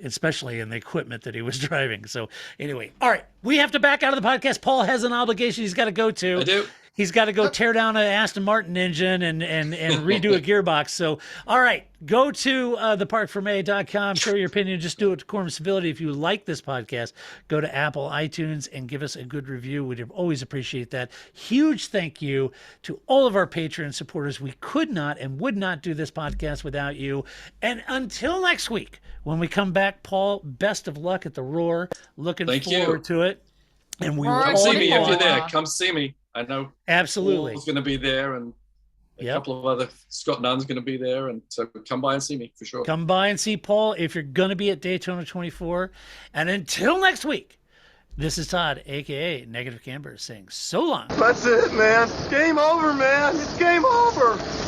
especially in the equipment that he was driving. So anyway, all right, we have to back out of the podcast. Paul has an obligation he's got to go to. I do. He's got to go tear down an Aston Martin engine and redo a gearbox. So, all right, go to theparkfermé.com, share your opinion. Just do it to quorum civility. If you like this podcast, go to Apple, iTunes, and give us a good review. We'd always appreciate that. Huge thank you to all of our Patreon supporters. We could not and would not do this podcast without you. And until next week, when we come back, Paul, best of luck at the Roar. Looking forward to it. And we will Come all see be me if you're on. there. Come see me. I know. Absolutely. Paul's going to be there, and a couple of other Scott Nunn's going to be there, and so come by and see me for sure. Come by and see Paul if you're going to be at Daytona 24. And until next week, this is Todd, aka Negative Camber, saying so long. That's it, man. Game over, man. It's game over.